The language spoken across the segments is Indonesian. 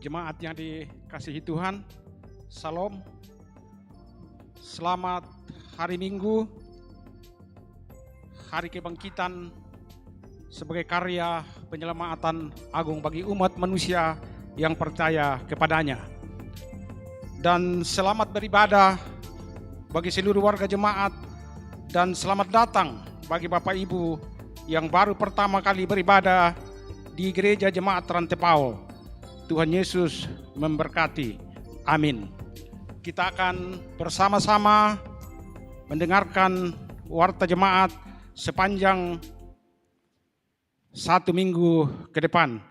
Jemaat yang dikasihi Tuhan, Salam. Selamat hari Minggu, hari kebangkitan sebagai karya penyelamatan agung bagi umat manusia yang percaya kepadanya. Dan selamat beribadah bagi seluruh warga jemaat, dan selamat datang bagi Bapak Ibu yang baru pertama kali beribadah di Gereja Jemaat Rantepao. Tuhan Yesus memberkati. Amin. Kita akan bersama-sama mendengarkan warta jemaat sepanjang 1 minggu ke depan.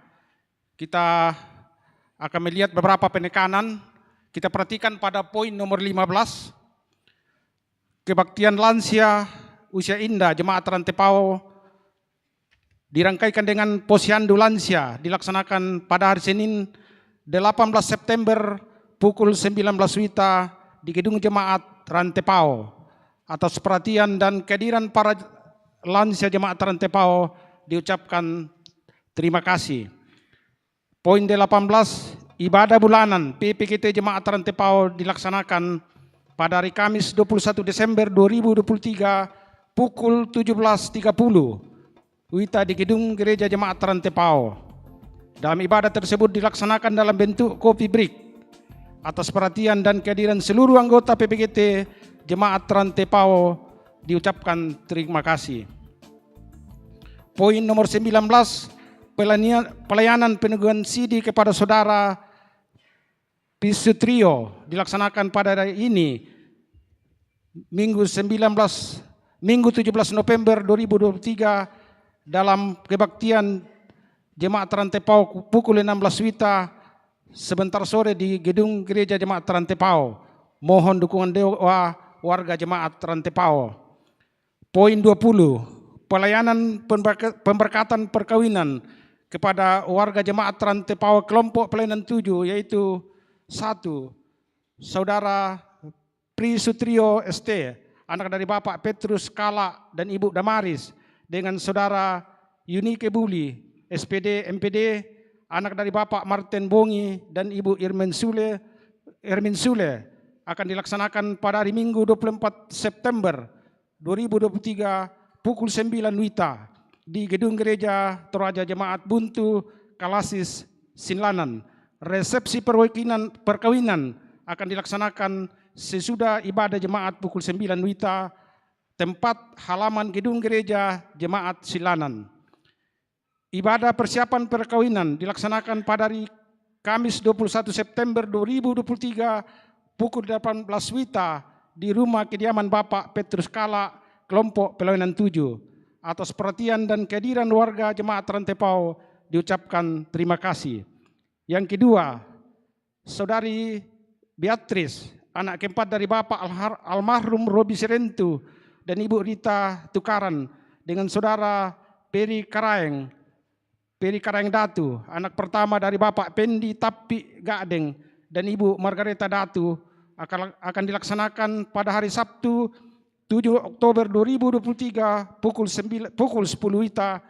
Kita akan melihat beberapa penekanan. Kita perhatikan pada poin nomor 15. Kebaktian lansia usia indah Jemaat Rantepao dirangkaikan dengan posyandu lansia dilaksanakan pada hari Senin 18 September pukul 19 WITA di Gedung Jemaat Rantepao. Atas perhatian dan kehadiran para lansia Jemaat Rantepao diucapkan terima kasih. Poin 18, ibadah bulanan PPKT Jemaat Rantepao dilaksanakan pada hari Kamis 21 Desember 2023 pukul 17.30 WITA di Gedung Gereja Jemaat Rantepao. Dalam ibadah tersebut dilaksanakan dalam bentuk kopi break. Atas perhatian dan kehadiran seluruh anggota PPKT Jemaat Rantepao diucapkan terima kasih. Poin nomor 19, pelayanan peneguhan CD kepada saudara Pisutrio dilaksanakan pada hari ini Minggu 17 November 2023 dalam kebaktian Jemaat Rantepao pukul 16 WITA sebentar sore di Gedung Gereja Jemaat Rantepao. Mohon dukungan doa warga Jemaat Rantepao. Poin 20, pelayanan pemberkatan perkawinan kepada warga Jemaat Rantepao kelompok pelayanan 7, yaitu 1. Saudara Prisutrio ST, anak dari Bapak Petrus Kala dan Ibu Damaris, dengan saudara Yunike Buli SPD MPD, anak dari Bapak Martin Bongi dan Ibu Irmin Sule akan dilaksanakan pada hari Minggu 24 September 2023 pukul 9 WITA di Gedung Gereja Toraja Jemaat Buntu Kalasis Sinlanan. Resepsi perkawinan akan dilaksanakan sesudah ibadah jemaat pukul 9 WITA, tempat halaman Gedung Gereja Jemaat Silanan. Ibadah persiapan perkawinan dilaksanakan pada hari Kamis 21 September 2023 pukul 18 WITA di rumah kediaman Bapak Petrus Kala, kelompok pelayanan 7. Atas perhatian dan kehadiran warga Jemaat Rantepao diucapkan terima kasih. Yang kedua, saudari Beatrice, anak keempat dari Bapak almarhum Robi Serentu dan Ibu Rita Tukaran, dengan saudara Peri Karaeng Datu, anak pertama dari Bapak Pendi Tapi Gadeng dan Ibu Margareta Datu, akan dilaksanakan pada hari Sabtu 7 Oktober 2023 pukul 10 WITA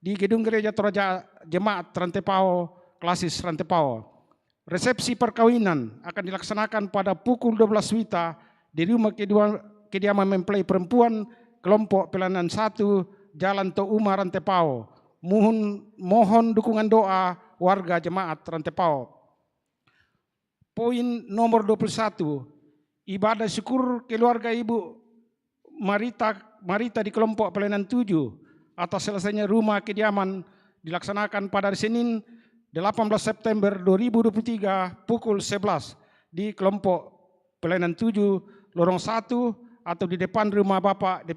di Gedung Gereja Toraja Jemaat Rantepao, Klasis Rantepao. Resepsi perkawinan akan dilaksanakan pada pukul 12 WITA di rumah kediaman mempelai perempuan kelompok pelayanan 1 Jalan Touma Rantepao. Mohon dukungan doa warga Jemaat Rantepao. Poin nomor 21, ibadah syukur keluarga Ibu Marita di kelompok pelayanan 7 atas selesainya rumah kediaman dilaksanakan pada hari Senin 18 September 2023 pukul 11 di kelompok pelayanan 7 lorong 1 atau di depan rumah Bapak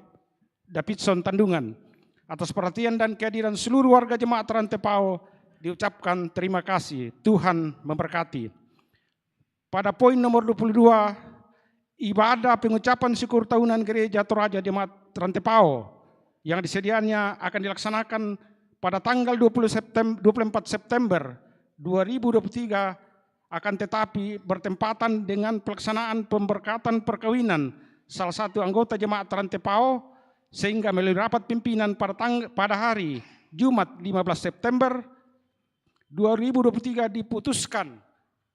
Davidson Tandungan. Atas perhatian dan kehadiran seluruh warga Jemaat Rantepao diucapkan terima kasih. Tuhan memberkati. Pada poin nomor 22, ibadah pengucapan syukur tahunan Gereja Toraja Jemaat Rantepao yang disediakannya akan dilaksanakan pada tanggal 24 September 2023, akan tetapi bertempatan dengan pelaksanaan pemberkatan perkawinan salah satu anggota Jemaat Rantepao, sehingga melalui rapat pimpinan pada hari Jumat 15 September 2023 diputuskan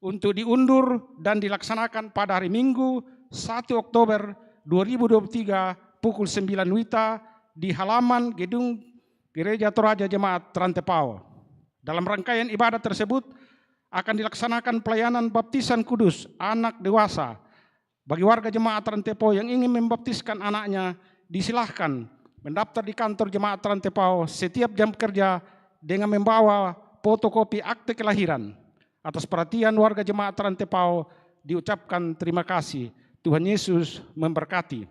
untuk diundur dan dilaksanakan pada hari Minggu 1 Oktober 2023 pukul 9 WITA di halaman Gedung Gereja Toraja Jemaat Trantepao. Dalam rangkaian ibadah tersebut akan dilaksanakan pelayanan baptisan kudus anak dewasa. Bagi warga jemaat Trantepao yang ingin membaptiskan anaknya, disilahkan mendaftar di kantor jemaat Trantepao setiap jam kerja dengan membawa fotokopi akte kelahiran. Atas perhatian warga jemaat Trantepao diucapkan terima kasih. Tuhan Yesus memberkati.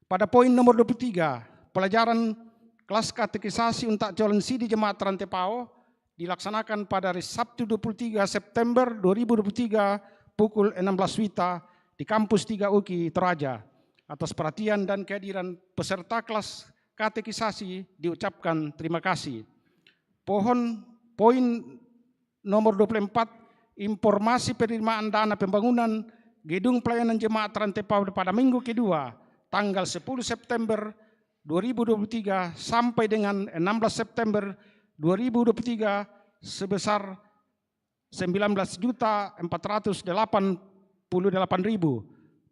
Pada poin nomor 23, pelajaran kelas katekisasi untuk calon sidi jemaat Trantepao dilaksanakan pada hari Sabtu 23 September 2023 pukul 16 WITA di kampus 3 UKI Toraja. Atas perhatian dan kehadiran peserta kelas katekisasi diucapkan terima kasih. Poin nomor 24, informasi penerimaan dana pembangunan Gedung Pelayanan Jemaat Trantepao pada minggu kedua tanggal 10 September 2023 sampai dengan 16 September 2023 sebesar 19.488.000.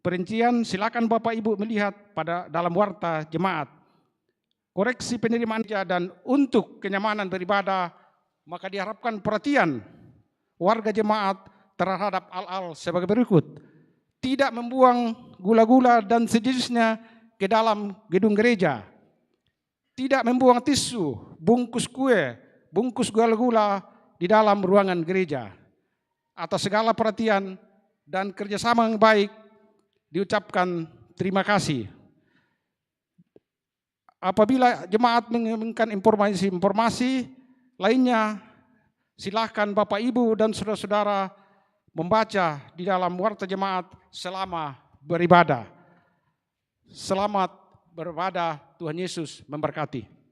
Perincian silakan Bapak Ibu melihat pada dalam warta jemaat. Koreksi penerimaan dan untuk kenyamanan beribadah, maka diharapkan perhatian warga jemaat terhadap hal-hal sebagai berikut. Tidak membuang gula-gula dan sejenisnya ke dalam gedung gereja. Tidak membuang tisu, bungkus kue, bungkus gula-gula di dalam ruangan gereja. Atas segala perhatian dan kerjasama yang baik diucapkan terima kasih. Apabila jemaat menginginkan informasi lainnya, silakan Bapak Ibu dan saudara-saudara membaca di dalam warta jemaat selama beribadah. Selamat beribadah, Tuhan Yesus memberkati.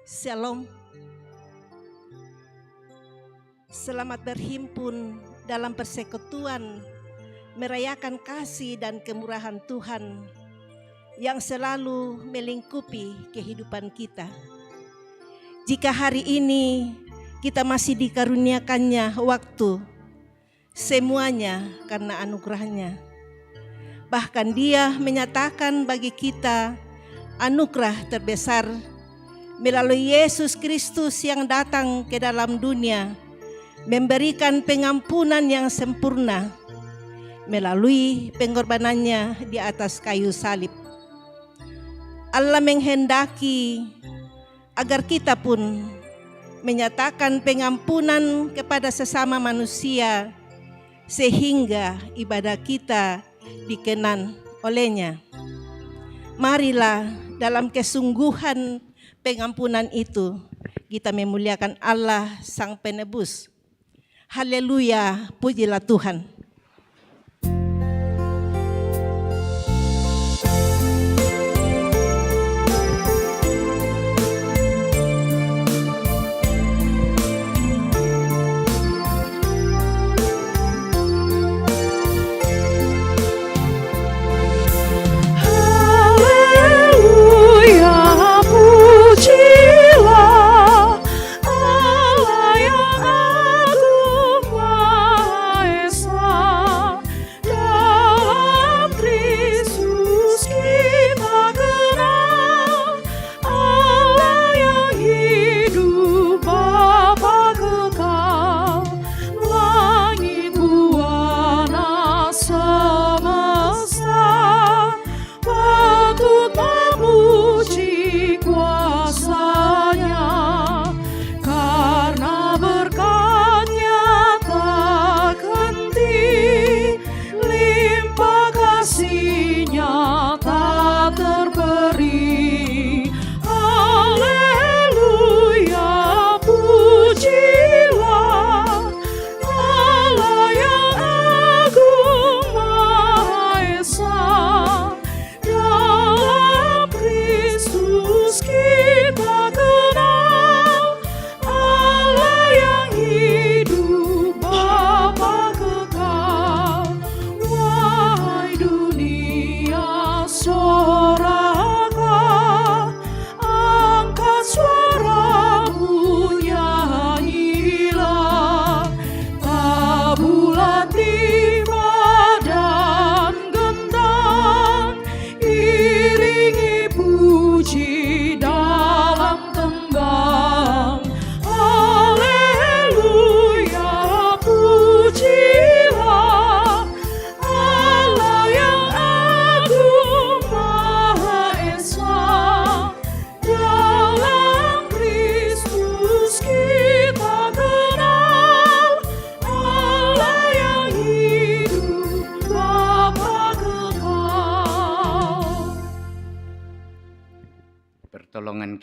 Shalom. Selamat berhimpun dalam persekutuan merayakan kasih dan kemurahan Tuhan yang selalu melingkupi kehidupan kita. Jika hari ini kita masih dikaruniakannya waktu, semuanya karena anugerahnya. Bahkan Dia menyatakan bagi kita anugerah terbesar melalui Yesus Kristus yang datang ke dalam dunia, memberikan pengampunan yang sempurna melalui pengorbanannya di atas kayu salib. Allah menghendaki agar kita pun menyatakan pengampunan kepada sesama manusia sehingga ibadah kita dikenan olehnya. Marilah dalam kesungguhan pengampunan itu kita memuliakan Allah Sang Penebus. Haleluya, pujilah Tuhan. Allah yang agung maha esa.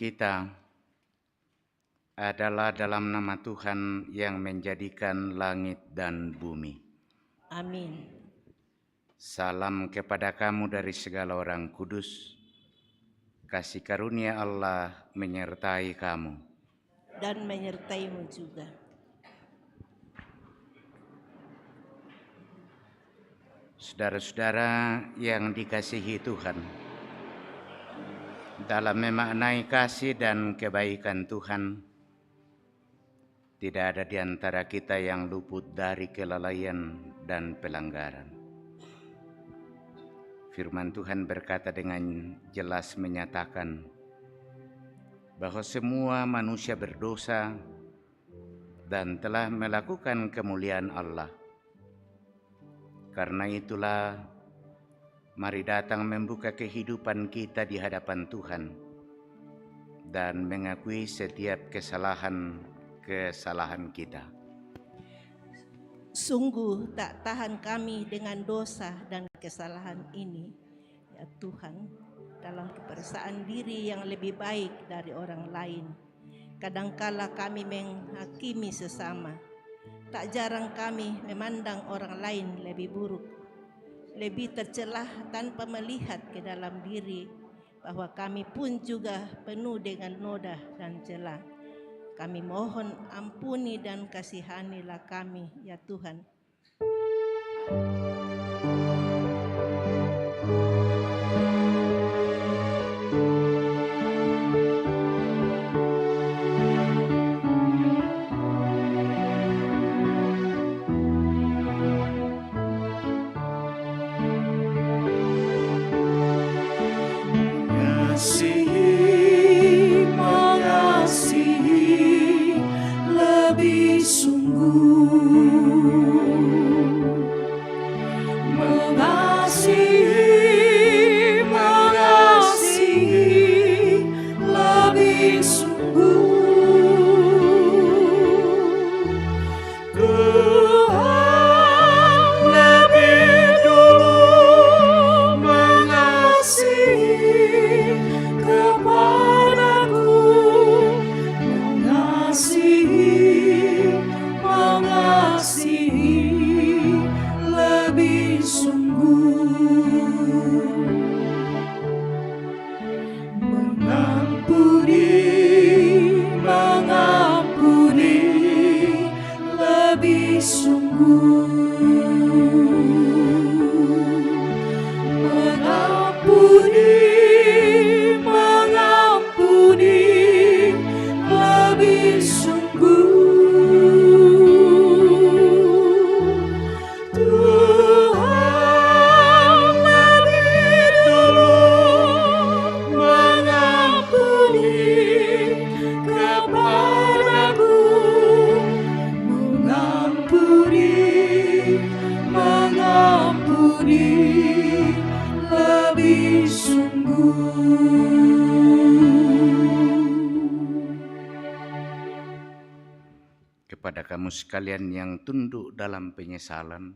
kita adalah dalam nama Tuhan yang menjadikan langit dan bumi. Amin. Salam kepada kamu dari segala orang kudus. Kasih karunia Allah menyertai kamu. Dan menyertaimu juga. Saudara-saudara yang dikasihi Tuhan, dalam memaknai kasih dan kebaikan Tuhan, tidak ada di antara kita yang luput dari kelalaian dan pelanggaran. Firman Tuhan berkata dengan jelas menyatakan bahwa semua manusia berdosa dan telah melakukan kemuliaan Allah. Karena itulah, mari datang membuka kehidupan kita di hadapan Tuhan dan mengakui setiap kesalahan kita. Sungguh tak tahan kami dengan dosa dan kesalahan ini, ya Tuhan, dalam kepercayaan diri yang lebih baik dari orang lain. Kadangkala kami menghakimi sesama, tak jarang kami memandang orang lain lebih buruk, lebih tercelah tanpa melihat ke dalam diri bahwa kami pun juga penuh dengan noda dan celah. Kami mohon ampuni dan kasihanilah kami, ya Tuhan. Mengasihi lebih sungguh, mengasihi lebih sungguh. Tuhan lebih dulu mengasihi kepadaku, mengasihi lebih sungguh, mengampuni lebih sungguh, mengampuni lebih sungguh. Tuhan lebih dulu mengampuni kepadaku, mengampuni lebih sungguh. Kepada kamu sekalian yang tunduk dalam penyesalan,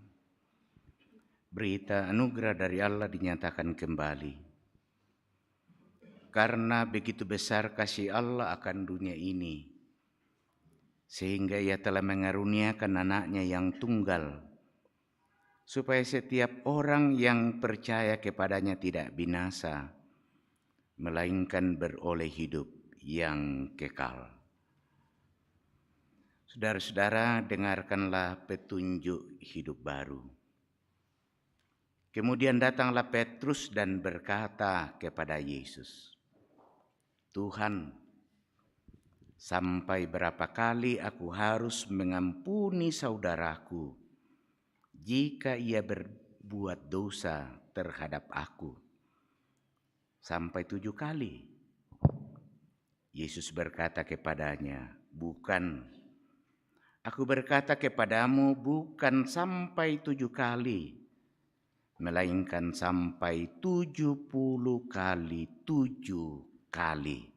berita anugerah dari Allah dinyatakan kembali. Karena begitu besar kasih Allah akan dunia ini, sehingga Ia telah mengaruniakan anaknya yang tunggal, supaya setiap orang yang percaya kepadanya tidak binasa, melainkan beroleh hidup yang kekal. Saudara-saudara, dengarkanlah petunjuk hidup baru. Kemudian datanglah Petrus dan berkata kepada Yesus, Tuhan, sampai berapa kali aku harus mengampuni saudaraku jika ia berbuat dosa terhadap aku? Sampai 7 kali. Yesus berkata kepadanya, bukan. Aku berkata kepadamu, bukan sampai 7 kali, melainkan sampai 70 kali 7 kali.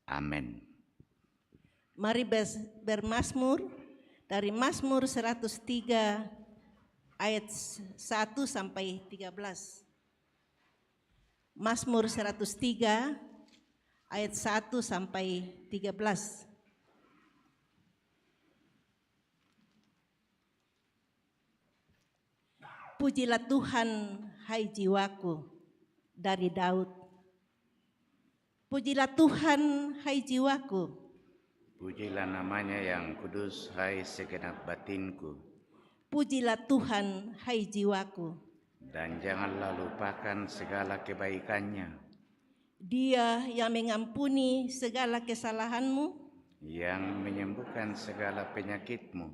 Amin. Mari bermazmur dari Mazmur 103 ayat 1 sampai 13. Mazmur 103 ayat 1 sampai 13. Pujilah Tuhan, hai jiwaku, dari Daud. Pujilah Tuhan, hai jiwaku. Pujilah namanya yang kudus, hai segenap batinku. Pujilah Tuhan, hai jiwaku. Dan janganlah lupakan segala kebaikannya, Dia yang mengampuni segala kesalahanmu, yang menyembuhkan segala penyakitmu,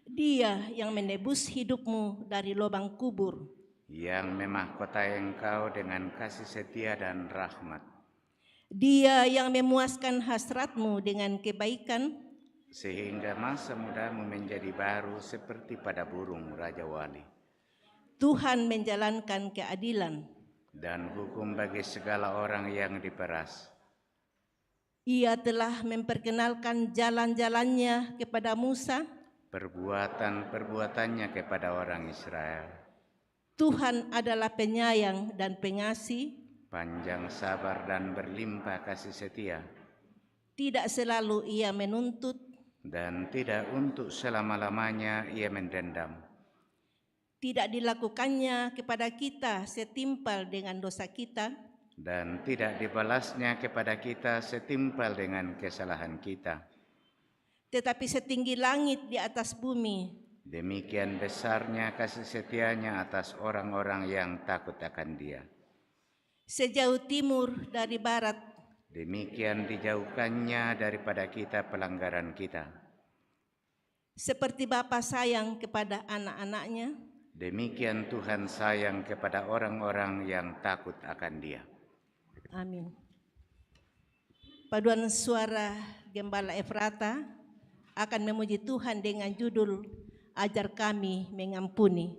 Dia yang menebus hidupmu dari lubang kubur, yang memahkotai engkau dengan kasih setia dan rahmat, Dia yang memuaskan hasratmu dengan kebaikan, sehingga masa mudamu menjadi baru seperti pada burung Raja Wali. Tuhan menjalankan keadilan. Dan hukum bagi segala orang yang diperas. Ia telah memperkenalkan jalan-jalannya kepada Musa. Perbuatan-perbuatannya kepada orang Israel. Tuhan adalah penyayang dan pengasih, Panjang sabar dan berlimpah kasih setia. tidak selalu ia menuntut, Dan tidak untuk selama-lamanya ia mendendam. tidak dilakukannya kepada kita setimpal dengan dosa kita, Dan tidak dibalasnya kepada kita setimpal dengan kesalahan kita. tetapi setinggi langit di atas bumi, Demikian besarnya kasih setianya atas orang-orang yang takut akan Dia. sejauh timur dari barat, Demikian dijauhkannya daripada kita pelanggaran kita. seperti Bapa sayang kepada anak-anaknya, Demikian Tuhan sayang kepada orang-orang yang takut akan Dia. amin. Paduan suara Gembala Efrata akan memuji Tuhan dengan judul Ajar Kami Mengampuni.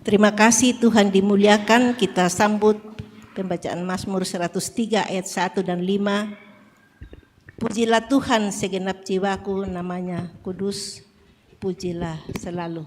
Terima kasih, Tuhan dimuliakan. Kita sambut pembacaan Mazmur 103 ayat 1 dan 5. Pujilah Tuhan segenap jiwaku, namanya kudus, pujilah selalu.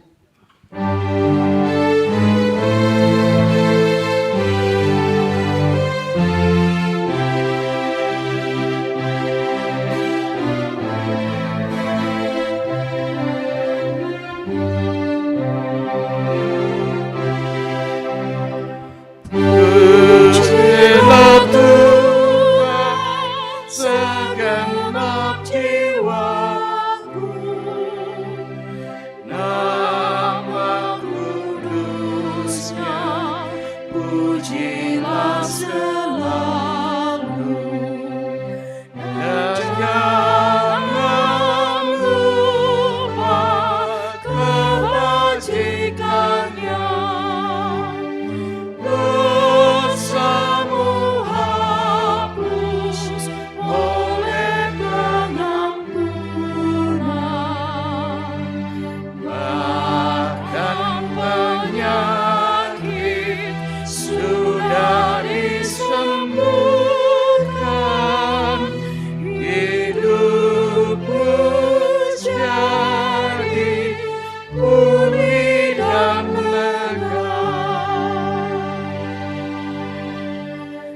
Pujilah Tuhan segenap jiwaku, nama kudusnya pujilah selalu. Dan jangan lupa kebajikannya, dosamu hapus oleh pengampunan. Bahkan penyakit sudah disembuhkan, hidupmu jadi pulih dan lega.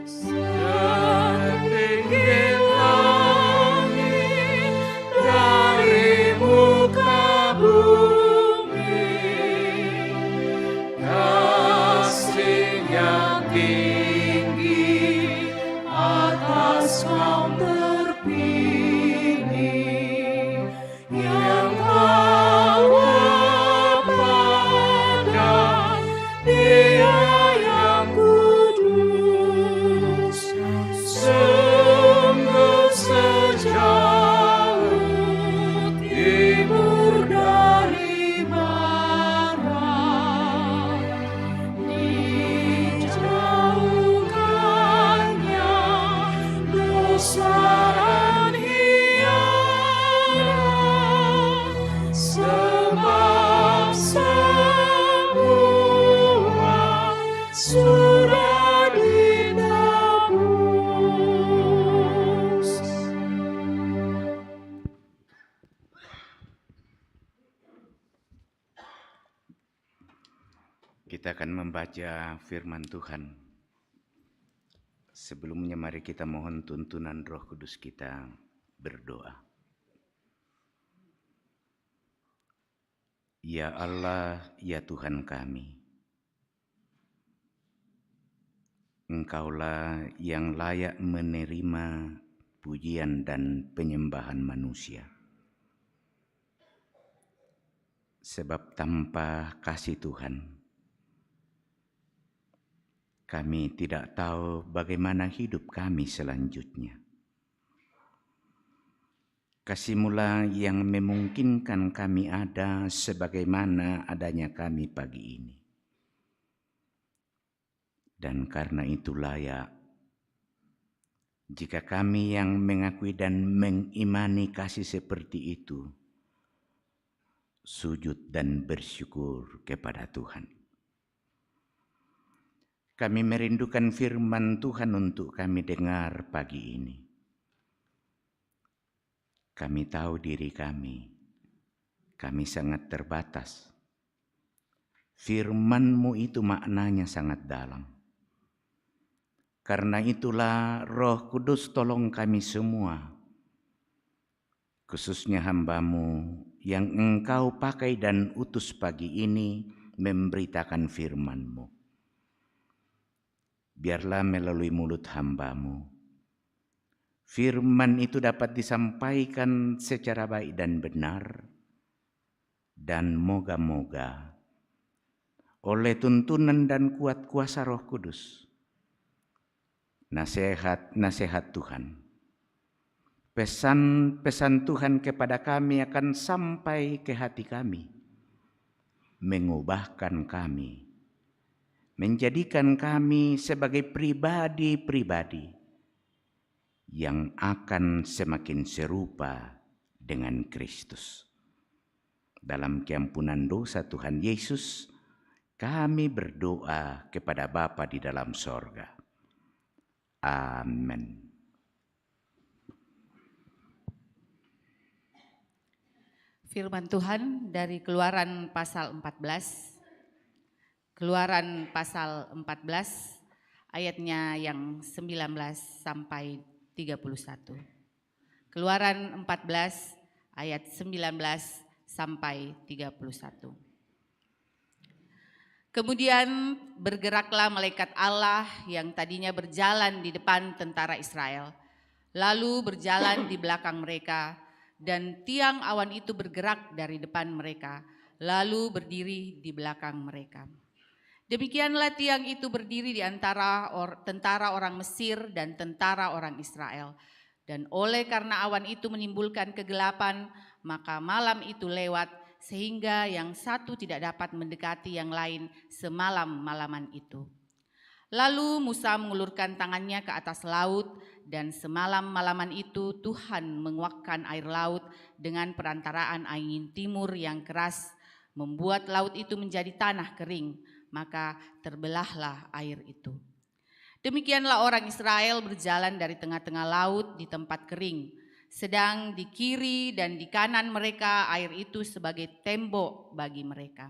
Setinggi langit dari muka bumi, kasih-Nya tinggi atas kaum terpilih yang taat pada Dia yang kudus. Sungguh sejauh timur dari barat, dijauhkannya dosa dan hianat, sebab semua sudah ditebus. Kita akan membaca firman Tuhan. Sebelumnya mari kita mohon tuntunan Roh Kudus kita berdoa. Ya Allah, ya Tuhan kami, Engkaulah yang layak menerima pujian dan penyembahan manusia. Sebab tanpa kasih Tuhan, kami tidak tahu bagaimana hidup kami selanjutnya. Kasih-Mulah yang memungkinkan kami ada sebagaimana adanya kami pagi ini. Dan karena itu layak jika kami yang mengakui dan mengimani kasih seperti itu, sujud dan bersyukur kepada Tuhan. Kami merindukan firman Tuhan untuk kami dengar pagi ini. Kami tahu diri kami sangat terbatas. Firman-Mu itu maknanya sangat dalam. Karena itulah Roh Kudus tolong kami semua, khususnya hamba-Mu yang Engkau pakai dan utus pagi ini memberitakan firman-Mu. Biarlah melalui mulut hamba-Mu, firman itu dapat disampaikan secara baik dan benar, dan moga-moga oleh tuntunan dan kuat kuasa Roh Kudus. Nasihat Tuhan, pesan Tuhan kepada kami akan sampai ke hati kami, mengubahkan kami, menjadikan kami sebagai pribadi-pribadi yang akan semakin serupa dengan Kristus. Dalam keampunan dosa Tuhan Yesus, kami berdoa kepada Bapa di dalam sorga. Amin. Firman Tuhan dari Keluaran pasal 14. Keluaran pasal 14 ayatnya yang 19 sampai 31. Keluaran 14 ayat 19 sampai 31. Kemudian bergeraklah malaikat Allah yang tadinya berjalan di depan tentara Israel, lalu berjalan di belakang mereka, dan tiang awan itu bergerak dari depan mereka, lalu berdiri di belakang mereka. Demikianlah tiang itu berdiri di antara tentara orang Mesir dan tentara orang Israel. Dan oleh karena awan itu menimbulkan kegelapan, maka malam itu lewat, sehingga yang satu tidak dapat mendekati yang lain semalam-malaman itu. Lalu Musa mengulurkan tangannya ke atas laut, dan semalam-malaman itu Tuhan menguakkan air laut dengan perantaraan angin timur yang keras, membuat laut itu menjadi tanah kering, maka terbelahlah air itu. Demikianlah orang Israel berjalan dari tengah-tengah laut di tempat kering, sedang di kiri dan di kanan mereka air itu sebagai tembok bagi mereka.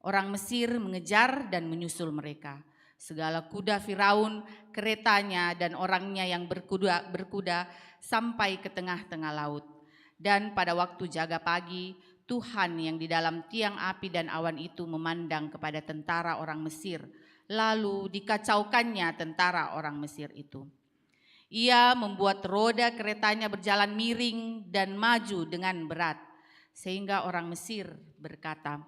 Orang Mesir mengejar dan menyusul mereka. Segala kuda Firaun, keretanya dan orangnya yang berkuda sampai ke tengah-tengah laut. Dan pada waktu jaga pagi, Tuhan yang di dalam tiang api dan awan itu memandang kepada tentara orang Mesir, lalu dikacaukannya tentara orang Mesir itu. Ia membuat roda keretanya berjalan miring dan maju dengan berat, sehingga orang Mesir berkata,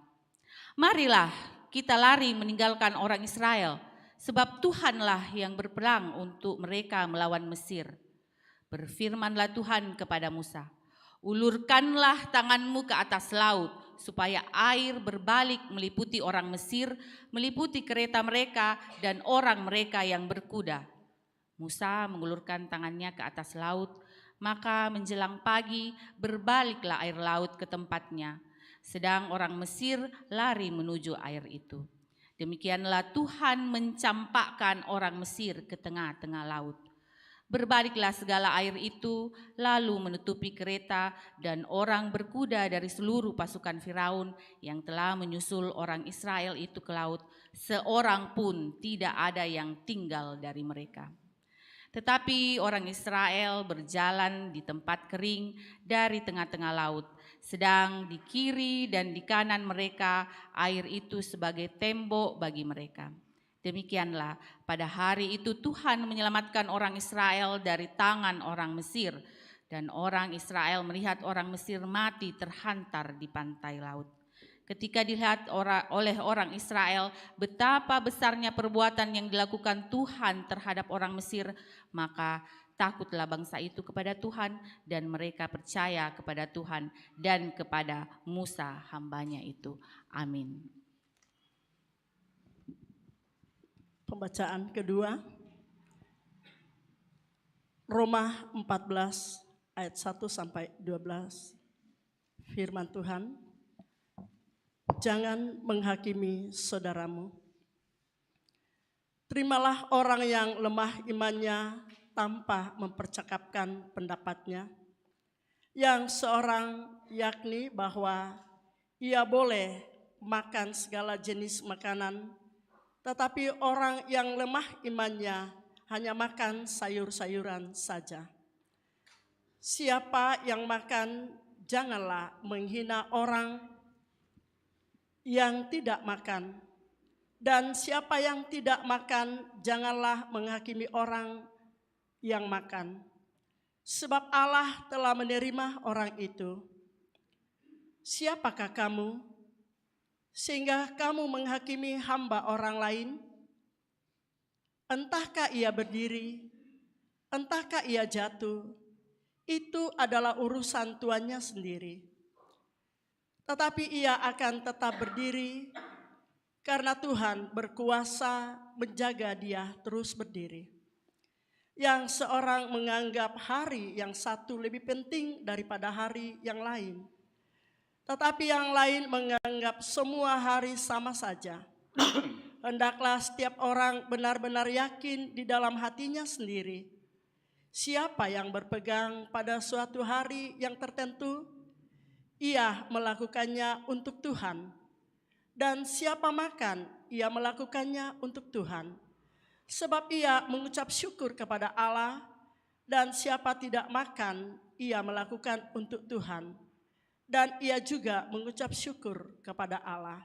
"Marilah kita lari meninggalkan orang Israel, sebab Tuhanlah yang berperang untuk mereka melawan Mesir." Berfirmanlah Tuhan kepada Musa, "Ulurkanlah tanganmu ke atas laut, supaya air berbalik meliputi orang Mesir, meliputi kereta mereka dan orang mereka yang berkuda." Musa mengulurkan tangannya ke atas laut, maka menjelang pagi berbaliklah air laut ke tempatnya, sedang orang Mesir lari menuju air itu. Demikianlah Tuhan mencampakkan orang Mesir ke tengah-tengah laut. Berbaliklah segala air itu, lalu menutupi kereta dan orang berkuda dari seluruh pasukan Firaun yang telah menyusul orang Israel itu ke laut. Seorang pun tidak ada yang tinggal dari mereka. Tetapi orang Israel berjalan di tempat kering dari tengah-tengah laut, sedang di kiri dan di kanan mereka air itu sebagai tembok bagi mereka. Demikianlah pada hari itu Tuhan menyelamatkan orang Israel dari tangan orang Mesir, dan orang Israel melihat orang Mesir mati terhantar di pantai laut. Ketika dilihat oleh orang Israel betapa besarnya perbuatan yang dilakukan Tuhan terhadap orang Mesir, maka takutlah bangsa itu kepada Tuhan, dan mereka percaya kepada Tuhan dan kepada Musa hambanya itu. Amin. Pembacaan kedua, Roma 14 ayat 1 sampai 12. Firman Tuhan, "Jangan menghakimi saudaramu. Terimalah orang yang lemah imannya tanpa mempercakapkan pendapatnya, yang seorang yakni bahwa ia boleh makan segala jenis makanan, tetapi orang yang lemah imannya hanya makan sayur-sayuran saja. Siapa yang makan, janganlah menghina orang yang tidak makan, dan siapa yang tidak makan, janganlah menghakimi orang yang makan, sebab Allah telah menerima orang itu. Siapakah kamu? sehingga kamu menghakimi hamba orang lain? Entahkah ia berdiri, entahkah ia jatuh, itu adalah urusan tuannya sendiri. Tetapi ia akan tetap berdiri, karena Tuhan berkuasa menjaga dia terus berdiri. Yang seorang menganggap hari yang satu lebih penting daripada hari yang lain, tetapi yang lain menganggap semua hari sama saja. Hendaklah setiap orang benar-benar yakin di dalam hatinya sendiri. Siapa yang berpegang pada suatu hari yang tertentu, ia melakukannya untuk Tuhan. Dan siapa makan, ia melakukannya untuk Tuhan. Sebab ia mengucap syukur kepada Allah, dan siapa tidak makan, ia melakukan untuk Tuhan. Dan ia juga mengucap syukur kepada Allah.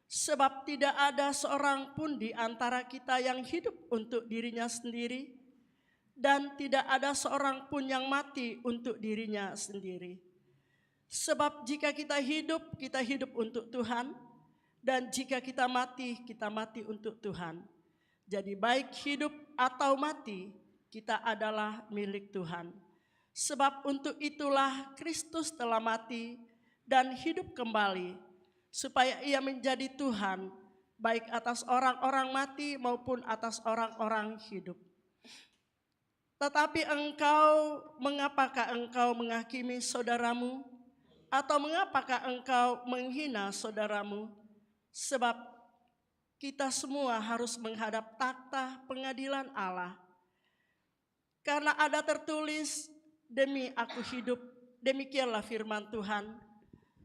Sebab tidak ada seorang pun di antara kita yang hidup untuk dirinya sendiri, dan tidak ada seorang pun yang mati untuk dirinya sendiri. Sebab jika kita hidup untuk Tuhan, dan jika kita mati untuk Tuhan. Jadi baik hidup atau mati, kita adalah milik Tuhan. Sebab untuk itulah Kristus telah mati dan hidup kembali, supaya ia menjadi Tuhan, baik atas orang-orang mati maupun atas orang-orang hidup. Tetapi mengapakah engkau menghakimi saudaramu? Atau mengapakah engkau menghina saudaramu? Sebab kita semua harus menghadap takhta pengadilan Allah. Karena ada tertulis, demi aku hidup, demikianlah firman Tuhan.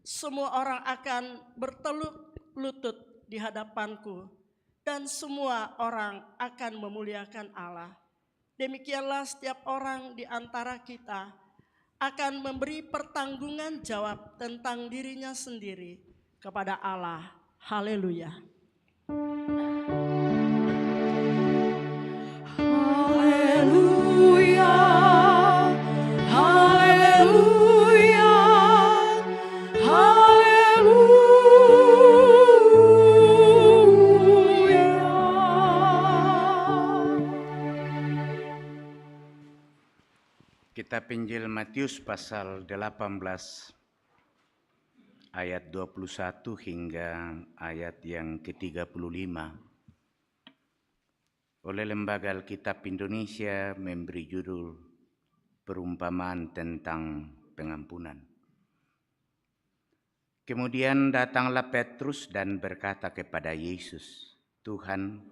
Semua orang akan berteluk lutut di hadapanku, dan semua orang akan memuliakan Allah. Demikianlah setiap orang di antara kita akan memberi pertanggungan jawab tentang dirinya sendiri kepada Allah. Haleluya. Haleluya, haleluya, haleluya. Kitab Injil Matius pasal 18 ayat 21 hingga ayat yang ke-35. Oleh Lembaga Alkitab Indonesia memberi judul Perumpamaan tentang Pengampunan. Kemudian datanglah Petrus dan berkata kepada Yesus, "Tuhan,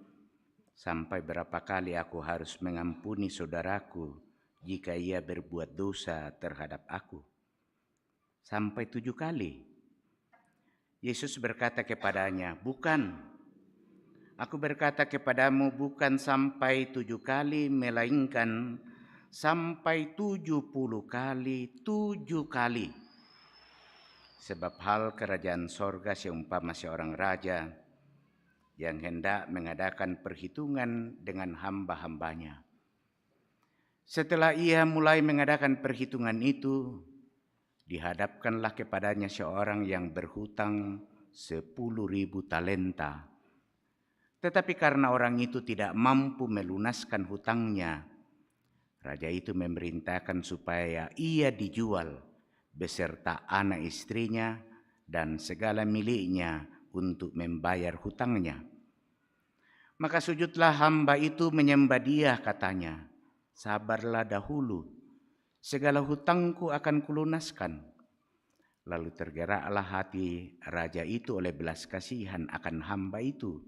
sampai berapa kali aku harus mengampuni saudaraku jika ia berbuat dosa terhadap aku? Sampai 7 kali?" Yesus berkata kepadanya, "Bukan. Aku berkata kepadamu bukan sampai 7 kali, melainkan sampai 70 kali, 7 kali. Sebab hal kerajaan sorga seumpama seorang raja yang hendak mengadakan perhitungan dengan hamba-hambanya. Setelah ia mulai mengadakan perhitungan itu, dihadapkanlah kepadanya seorang yang berhutang 10.000 talenta. Tetapi karena orang itu tidak mampu melunaskan hutangnya, raja itu memerintahkan supaya ia dijual beserta anak istrinya dan segala miliknya untuk membayar hutangnya. Maka sujudlah hamba itu menyembah dia, katanya, 'Sabarlah dahulu, segala hutangku akan kulunaskan.' Lalu tergeraklah hati raja itu oleh belas kasihan akan hamba itu,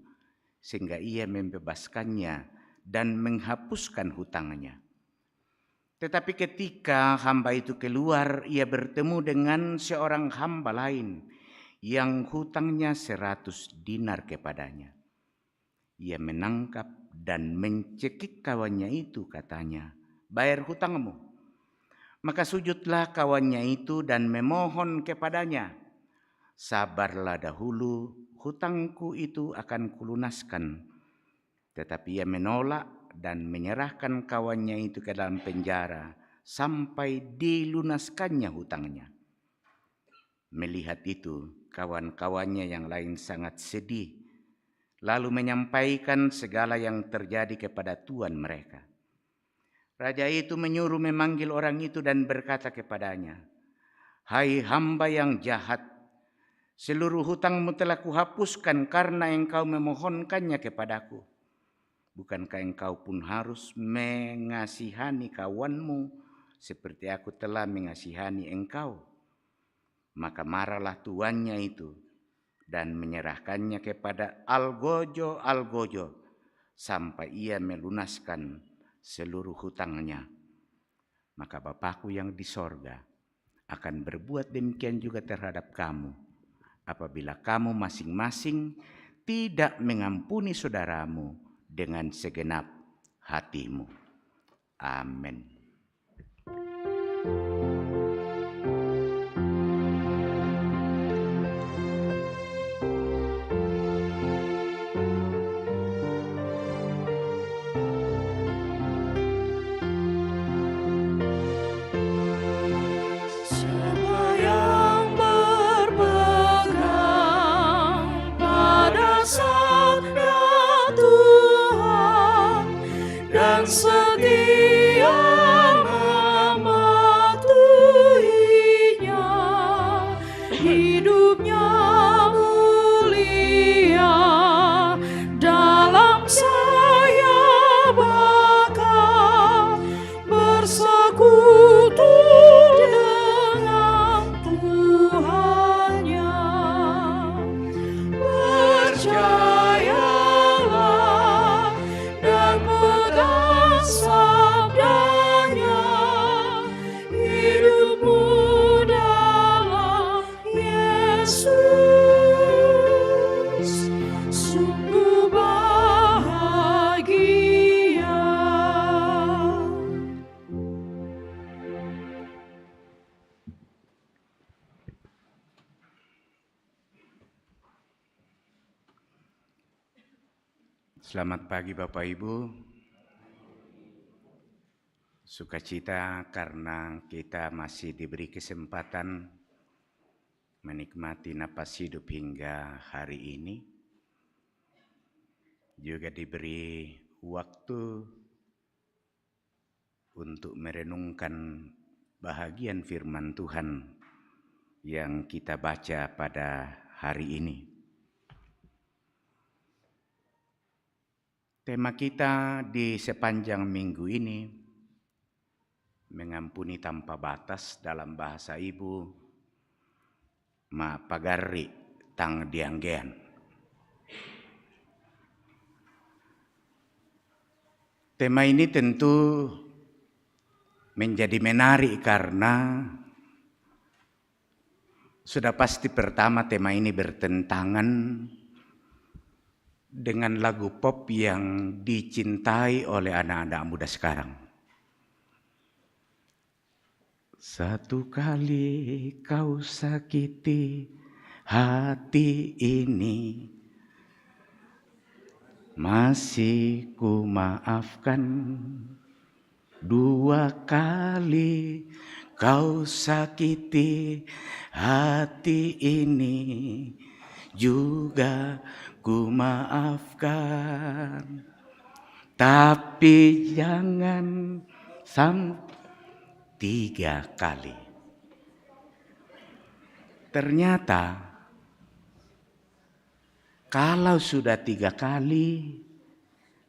sehingga ia membebaskannya dan menghapuskan hutangnya. Tetapi ketika hamba itu keluar, ia bertemu dengan seorang hamba lain yang hutangnya 100 dinar kepadanya. Ia menangkap dan mencekik kawannya itu, katanya, 'Bayar hutangmu.' Maka sujudlah kawannya itu dan memohon kepadanya, 'Sabarlah dahulu, hutangku itu akan kulunaskan.' Tetapi ia menolak dan menyerahkan kawannya itu ke dalam penjara sampai dilunaskannya hutangnya. Melihat itu, kawan-kawannya yang lain sangat sedih, lalu menyampaikan segala yang terjadi kepada tuan mereka. Raja itu menyuruh memanggil orang itu dan berkata kepadanya, "Hai hamba yang jahat, seluruh hutangmu telah kuhapuskan karena engkau memohonkannya kepadaku. Bukankah engkau pun harus mengasihani kawanmu seperti aku telah mengasihani engkau?" Maka marahlah tuannya itu dan menyerahkannya kepada algojo sampai ia melunaskan seluruh hutangnya. Maka Bapakku yang di sorga akan berbuat demikian juga terhadap kamu, apabila kamu masing-masing tidak mengampuni saudaramu dengan segenap hatimu. Amin. Siapa yang berpegang pada sabda Tuhan dan setia mematuhinya, hidupnya mulia dalam saya bakal bersekutu dengan Tuhannya. Percayalah dan pegang sabdanya, hidupmu dalam Yesus sungguh bahagia. Selamat pagi Bapak Ibu. Sukacita karena kita masih diberi kesempatan menikmati napas hidup hingga hari ini. Juga diberi waktu untuk merenungkan bahagian firman Tuhan yang kita baca pada hari ini. Tema kita di sepanjang minggu ini, mengampuni tanpa batas, dalam bahasa Ibu, mapagari tang dianggean. Tema ini tentu menjadi menarik karena sudah pasti pertama tema ini bertentangan dengan lagu pop yang dicintai oleh anak-anak muda sekarang. Satu kali kau sakiti hati ini, masih ku maafkan. Dua kali kau sakiti hati ini, juga ku maafkan. Tapi jangan sampai 3 kali. Ternyata kalau sudah 3 kali,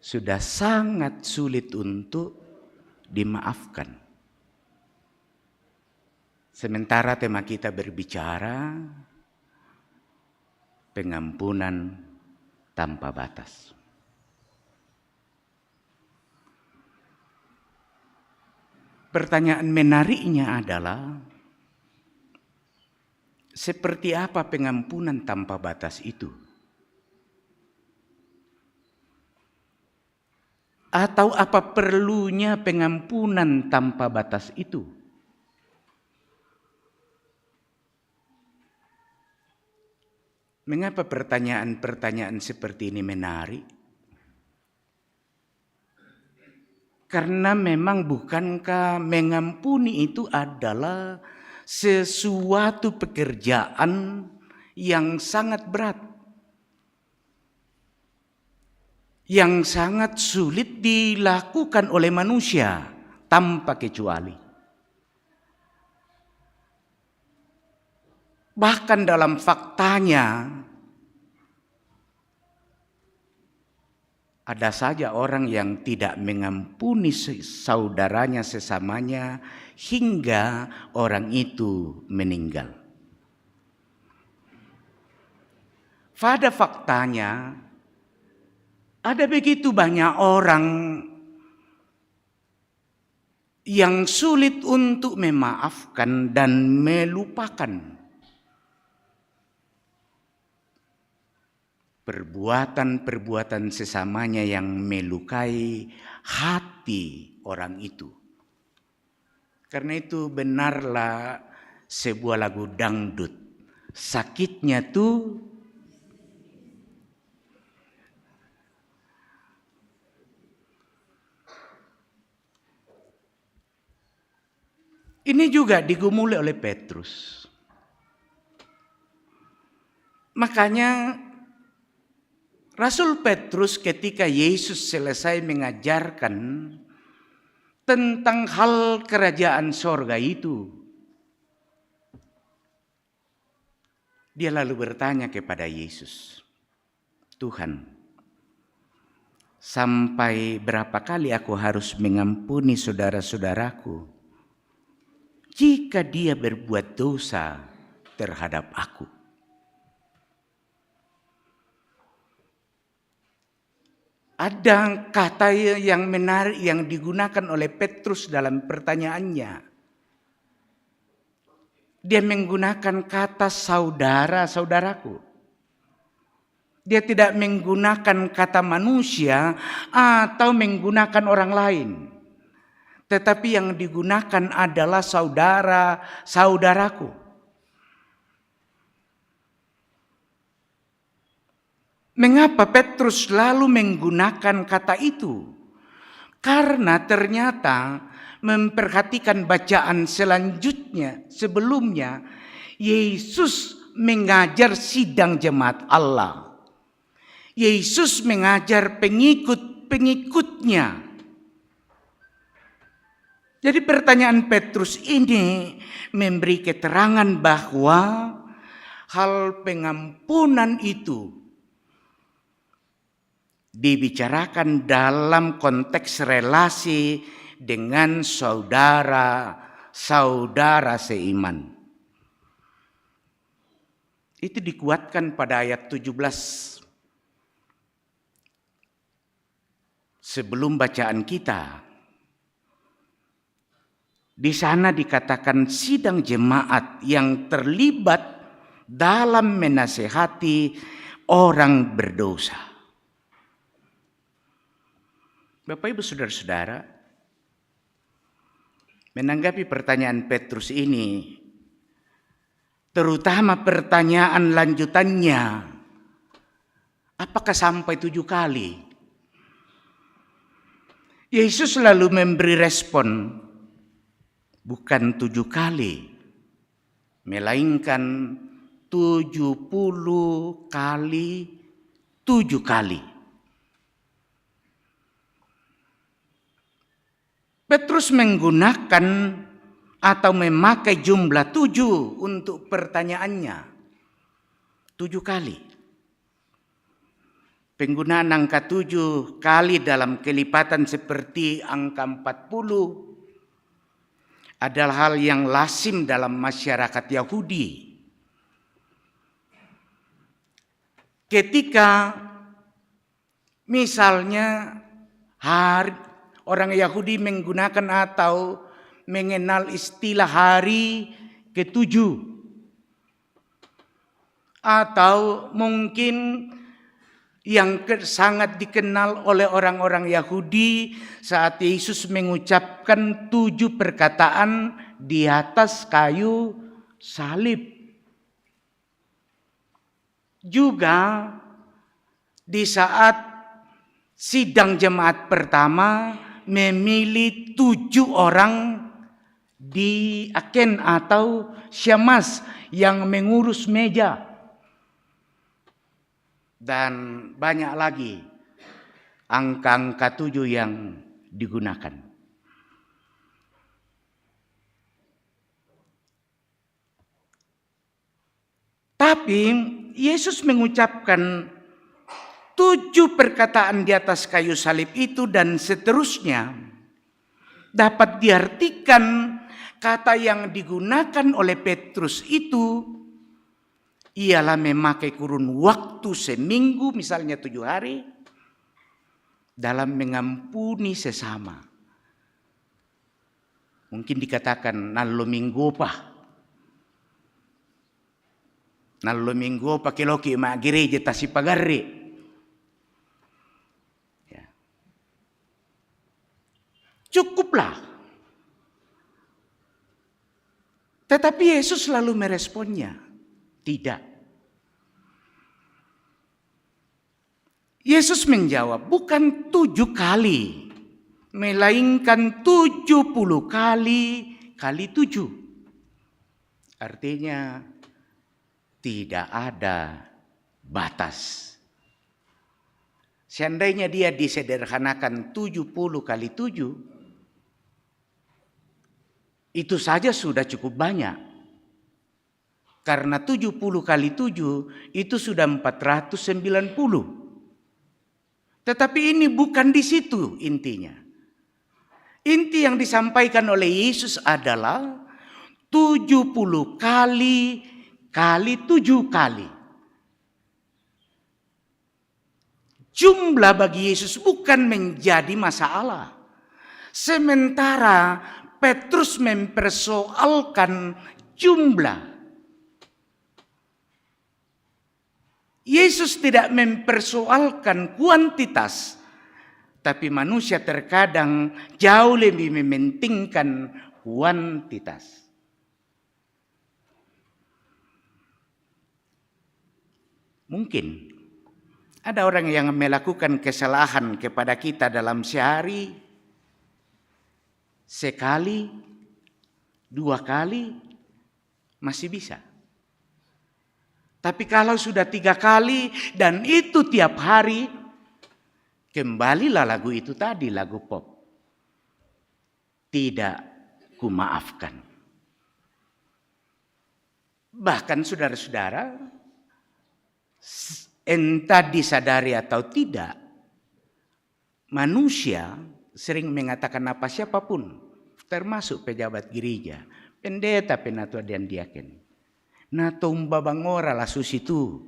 sudah sangat sulit untuk dimaafkan. Sementara tema kita berbicara pengampunan tanpa batas. Pertanyaan menariknya adalah, seperti apa pengampunan tanpa batas itu? Atau apa perlunya pengampunan tanpa batas itu? Mengapa pertanyaan-pertanyaan seperti ini menarik? Karena memang bukankah mengampuni itu adalah sesuatu pekerjaan yang sangat berat, yang sangat sulit dilakukan oleh manusia tanpa kecuali. Bahkan dalam faktanya, ada saja orang yang tidak mengampuni saudaranya sesamanya hingga orang itu meninggal. Pada faktanya, ada begitu banyak orang yang sulit untuk memaafkan dan melupakan perbuatan-perbuatan sesamanya yang melukai hati orang itu. Karena itu benarlah sebuah lagu dangdut, sakitnya tuh ini juga digumuli oleh Petrus. Makanya Rasul Petrus ketika Yesus selesai mengajarkan tentang hal kerajaan sorga itu, dia lalu bertanya kepada Yesus, Tuhan, sampai berapa kali aku harus mengampuni saudara-saudaraku jika dia berbuat dosa terhadap aku? Ada kata yang menarik yang digunakan oleh Petrus dalam pertanyaannya. Dia menggunakan kata saudara-saudaraku. Dia tidak menggunakan kata manusia atau menggunakan orang lain. Tetapi yang digunakan adalah saudara-saudaraku. Mengapa Petrus selalu menggunakan kata itu? Karena ternyata memperhatikan bacaan selanjutnya, sebelumnya, Yesus mengajar sidang jemaat Allah. Yesus mengajar pengikut-pengikutnya. Jadi pertanyaan Petrus ini memberi keterangan bahwa hal pengampunan itu dibicarakan dalam konteks relasi dengan saudara-saudara seiman. Itu dikuatkan pada ayat 17. Sebelum bacaan kita, di sana dikatakan sidang jemaat yang terlibat dalam menasehati orang berdosa. Bapak Ibu Saudara-saudara, menanggapi pertanyaan Petrus ini, terutama pertanyaan lanjutannya, apakah sampai 7 kali? Yesus selalu memberi respon, bukan 7 kali, melainkan 70 kali 7 kali. Petrus menggunakan atau memakai jumlah 7 untuk pertanyaannya. 7 kali. Penggunaan angka 7 kali dalam kelipatan seperti angka 40 adalah hal yang lazim dalam masyarakat Yahudi. Ketika misalnya orang Yahudi menggunakan atau mengenal istilah hari ke-7. Atau mungkin yang sangat dikenal oleh orang-orang Yahudi saat Yesus mengucapkan 7 perkataan di atas kayu salib. Juga di saat sidang jemaat pertama memilih 7 orang diaken atau syamas yang mengurus meja dan banyak lagi angka-angka 7 yang digunakan. Tapi Yesus mengucapkan 7 perkataan di atas kayu salib itu dan seterusnya dapat diartikan kata yang digunakan oleh Petrus itu ialah memakai kurun waktu seminggu, misalnya 7 hari, dalam mengampuni sesama. Mungkin dikatakan nallo minggu pa. Nallo minggu pa kiloki ma gereja Tasipagari. Ya. Cukuplah. Tetapi Yesus selalu meresponnya. Tidak. Yesus menjawab, bukan 7 kali, melainkan 70 kali 7. Artinya tidak ada batas. Seandainya dia disederhanakan 70 kali 7, itu saja sudah cukup banyak. Karena 70 kali 7 itu sudah 490. Tetapi ini bukan di situ intinya. Inti yang disampaikan oleh Yesus adalah 70 kali 7 kali. Jumlah bagi Yesus bukan menjadi masalah. Sementara Petrus mempersoalkan jumlah. Yesus tidak mempersoalkan kuantitas, tapi manusia terkadang jauh lebih mementingkan kuantitas. Mungkin ada orang yang melakukan kesalahan kepada kita dalam sehari, sekali, 2 kali, masih bisa. Tapi kalau sudah 3 kali dan itu tiap hari, kembalilah lagu itu tadi, lagu pop. Tidak kumaafkan. Bahkan saudara-saudara, entah disadari atau tidak, manusia sering mengatakan apa siapapun, termasuk pejabat gereja, pendeta, penatua dan diaken. Na tumba bangora la susitu.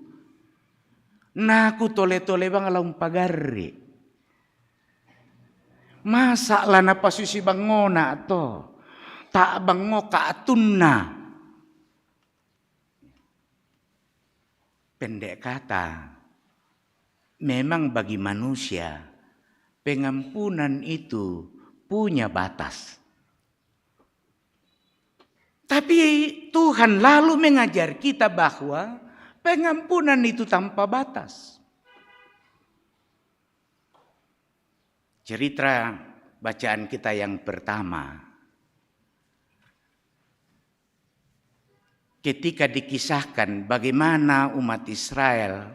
Na ku tole-tole bang ala umpagari. Masa la na pasusi bangona to. Tak bango ka atunna. Pendek kata, memang bagi manusia pengampunan itu punya batas. Tapi Tuhan lalu mengajar kita bahwa pengampunan itu tanpa batas. Cerita bacaan kita yang pertama. Ketika dikisahkan bagaimana umat Israel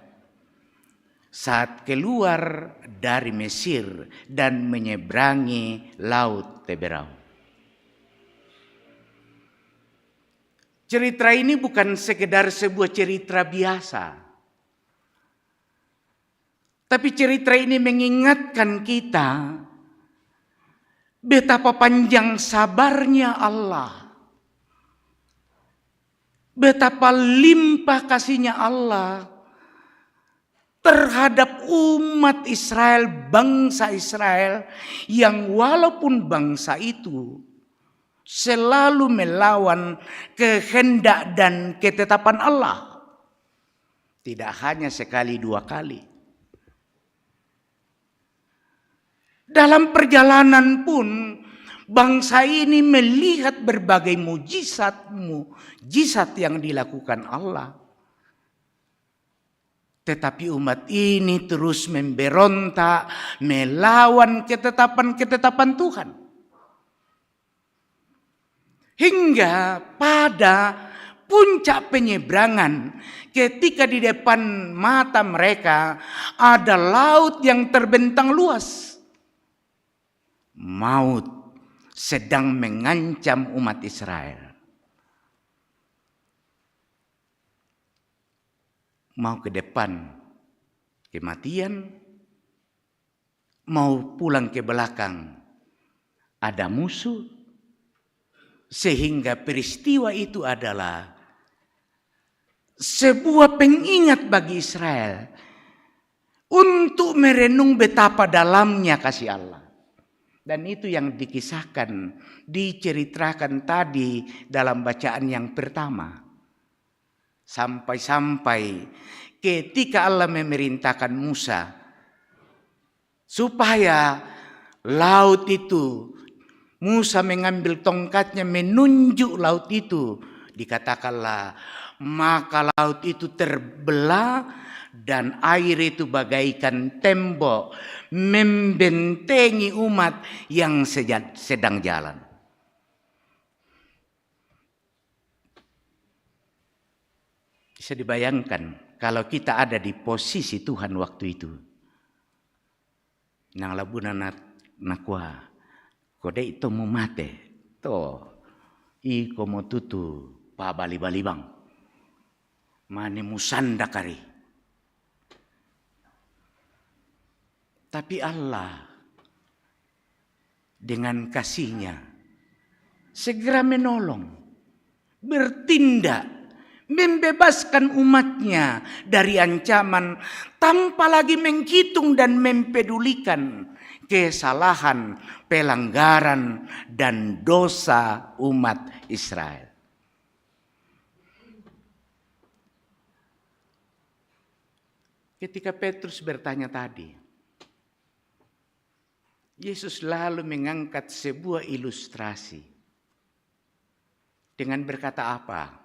saat keluar dari Mesir dan menyeberangi Laut Teberau. Cerita ini bukan sekedar sebuah cerita biasa. Tapi cerita ini mengingatkan kita betapa panjang sabarnya Allah. Betapa limpah kasihnya Allah terhadap umat Israel, bangsa Israel yang walaupun bangsa itu selalu melawan kehendak dan ketetapan Allah. Tidak hanya sekali 2 kali. Dalam perjalanan pun bangsa ini melihat berbagai mujizat yang dilakukan Allah. Tetapi umat ini terus memberontak, melawan ketetapan-ketetapan Tuhan. Hingga pada puncak penyeberangan, ketika di depan mata mereka ada laut yang terbentang luas. Maut sedang mengancam umat Israel. Mau ke depan kematian, mau pulang ke belakang ada musuh, sehingga peristiwa itu adalah sebuah pengingat bagi Israel untuk merenung betapa dalamnya kasih Allah. Dan itu yang dikisahkan, diceritakan tadi dalam bacaan yang pertama. Sampai-sampai ketika Allah memerintahkan Musa supaya laut itu, Musa mengambil tongkatnya menunjuk laut itu, dikatakanlah maka laut itu terbelah dan air itu bagaikan tembok membentengi umat yang sedang jalan. Bisa dibayangkan kalau kita ada di posisi Tuhan waktu itu. Nang labuna nakwa kode itu mau mate to i komo tutu pa bali-bali bang mane musanda kari. Tapi Allah dengan kasih-Nya segera menolong, bertindak, membebaskan umatnya dari ancaman tanpa lagi menghitung dan mempedulikan kesalahan, pelanggaran, dan dosa umat Israel. Ketika Petrus bertanya tadi, Yesus lalu mengangkat sebuah ilustrasi dengan berkata apa?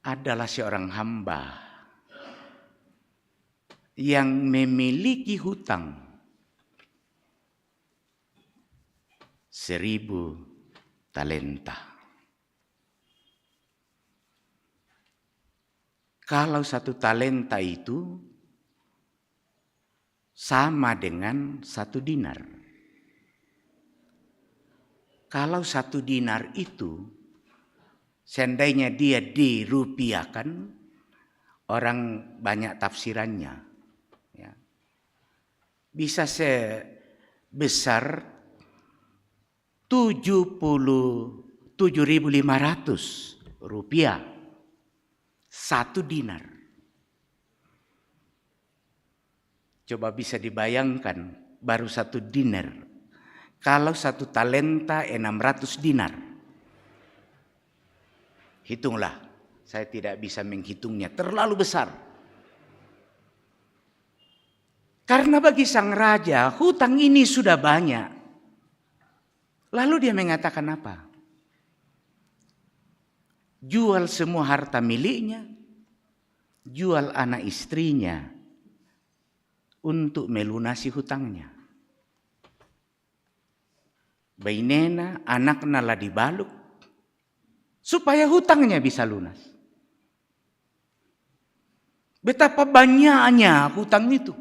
Adalah seorang hamba yang memiliki hutang 1.000 talenta. Kalau 1 talenta itu sama dengan 1 dinar. Kalau 1 dinar itu seandainya dia dirupiahkan, orang banyak tafsirannya. Ya. Bisa sebesar 77.500 rupiah. 1 dinar. Coba bisa dibayangkan baru 1 dinar. Kalau 1 talenta 600 dinar. Hitunglah, saya tidak bisa menghitungnya, terlalu besar. Karena bagi sang raja hutang ini sudah banyak. Lalu dia mengatakan apa? Jual semua harta miliknya, jual anak istrinya untuk melunasi hutangnya. Bainena anaknya lah dibaluk supaya hutangnya bisa lunas. Betapa banyaknya hutang itu.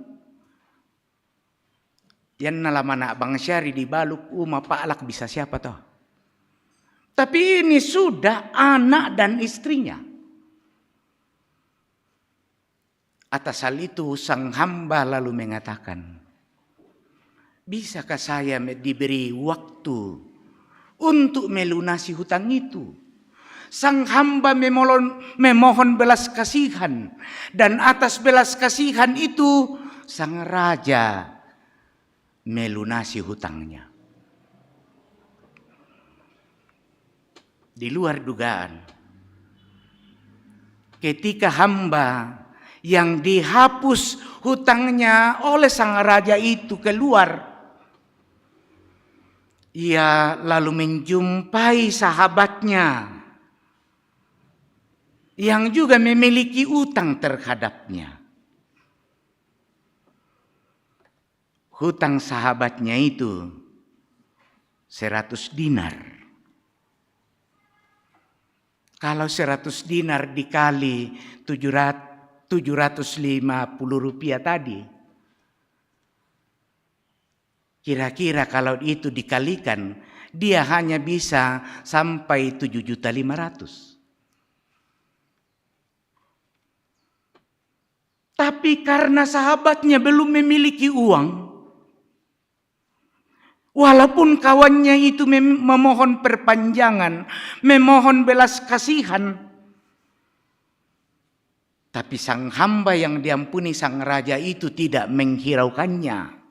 Yang nalam anak Bang Syari dibaluk Pak Alak bisa siapa toh? Tapi ini sudah anak dan istrinya. Atas hal itu sang hamba lalu mengatakan, bisakah saya diberi waktu untuk melunasi hutang itu? Sang hamba memohon belas kasihan. Dan atas belas kasihan itu sang raja melunasi hutangnya. Di luar dugaan, ketika hamba yang dihapus hutangnya oleh sang raja itu keluar, ia lalu menjumpai sahabatnya yang juga memiliki utang terhadapnya. Hutang sahabatnya itu 100 dinar. Kalau 100 dinar dikali 750 rupiah tadi, kira-kira kalau itu dikalikan, dia hanya bisa sampai 7.500.000. Tapi karena sahabatnya belum memiliki uang, walaupun kawannya itu memohon perpanjangan, memohon belas kasihan, tapi sang hamba yang diampuni sang raja itu tidak menghiraukannya.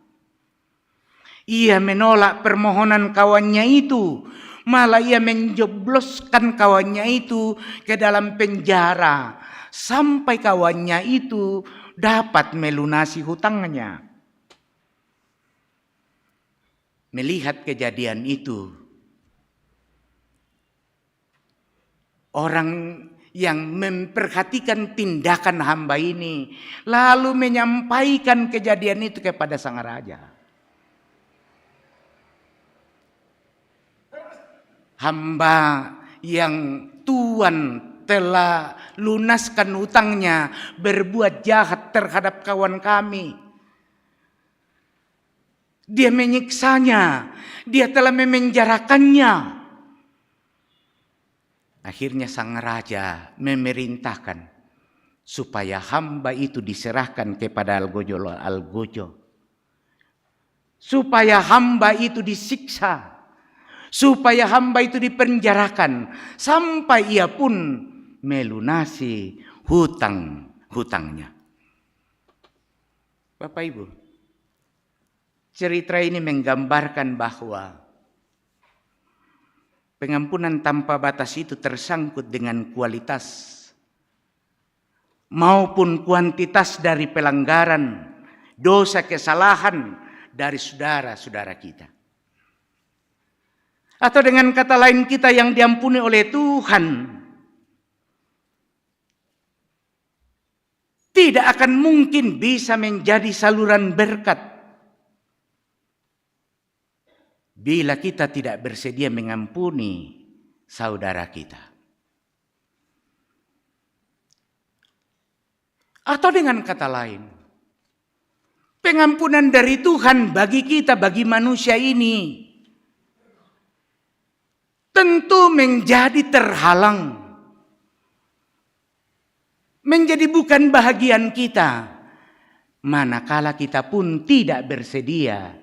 Ia menolak permohonan kawannya itu, malah ia menjebloskan kawannya itu ke dalam penjara sampai kawannya itu dapat melunasi hutangnya. Melihat kejadian itu, orang yang memperhatikan tindakan hamba ini lalu menyampaikan kejadian itu kepada sang raja. Hamba yang Tuhan telah lunaskan utangnya berbuat jahat terhadap kawan kami. Dia menyiksanya, dia telah memenjarakannya. Akhirnya sang raja memerintahkan supaya hamba itu diserahkan kepada algojo. Supaya hamba itu disiksa. Supaya hamba itu dipenjarakan sampai ia pun melunasi hutangnya. Bapak Ibu, cerita ini menggambarkan bahwa pengampunan tanpa batas itu tersangkut dengan kualitas maupun kuantitas dari pelanggaran, dosa, kesalahan dari saudara-saudara kita. Atau dengan kata lain, kita yang diampuni oleh Tuhan tidak akan mungkin bisa menjadi saluran berkat bila kita tidak bersedia mengampuni saudara kita. Atau dengan kata lain, pengampunan dari Tuhan bagi kita, bagi manusia ini tentu menjadi terhalang, menjadi bukan bahagian kita, manakala kita pun tidak bersedia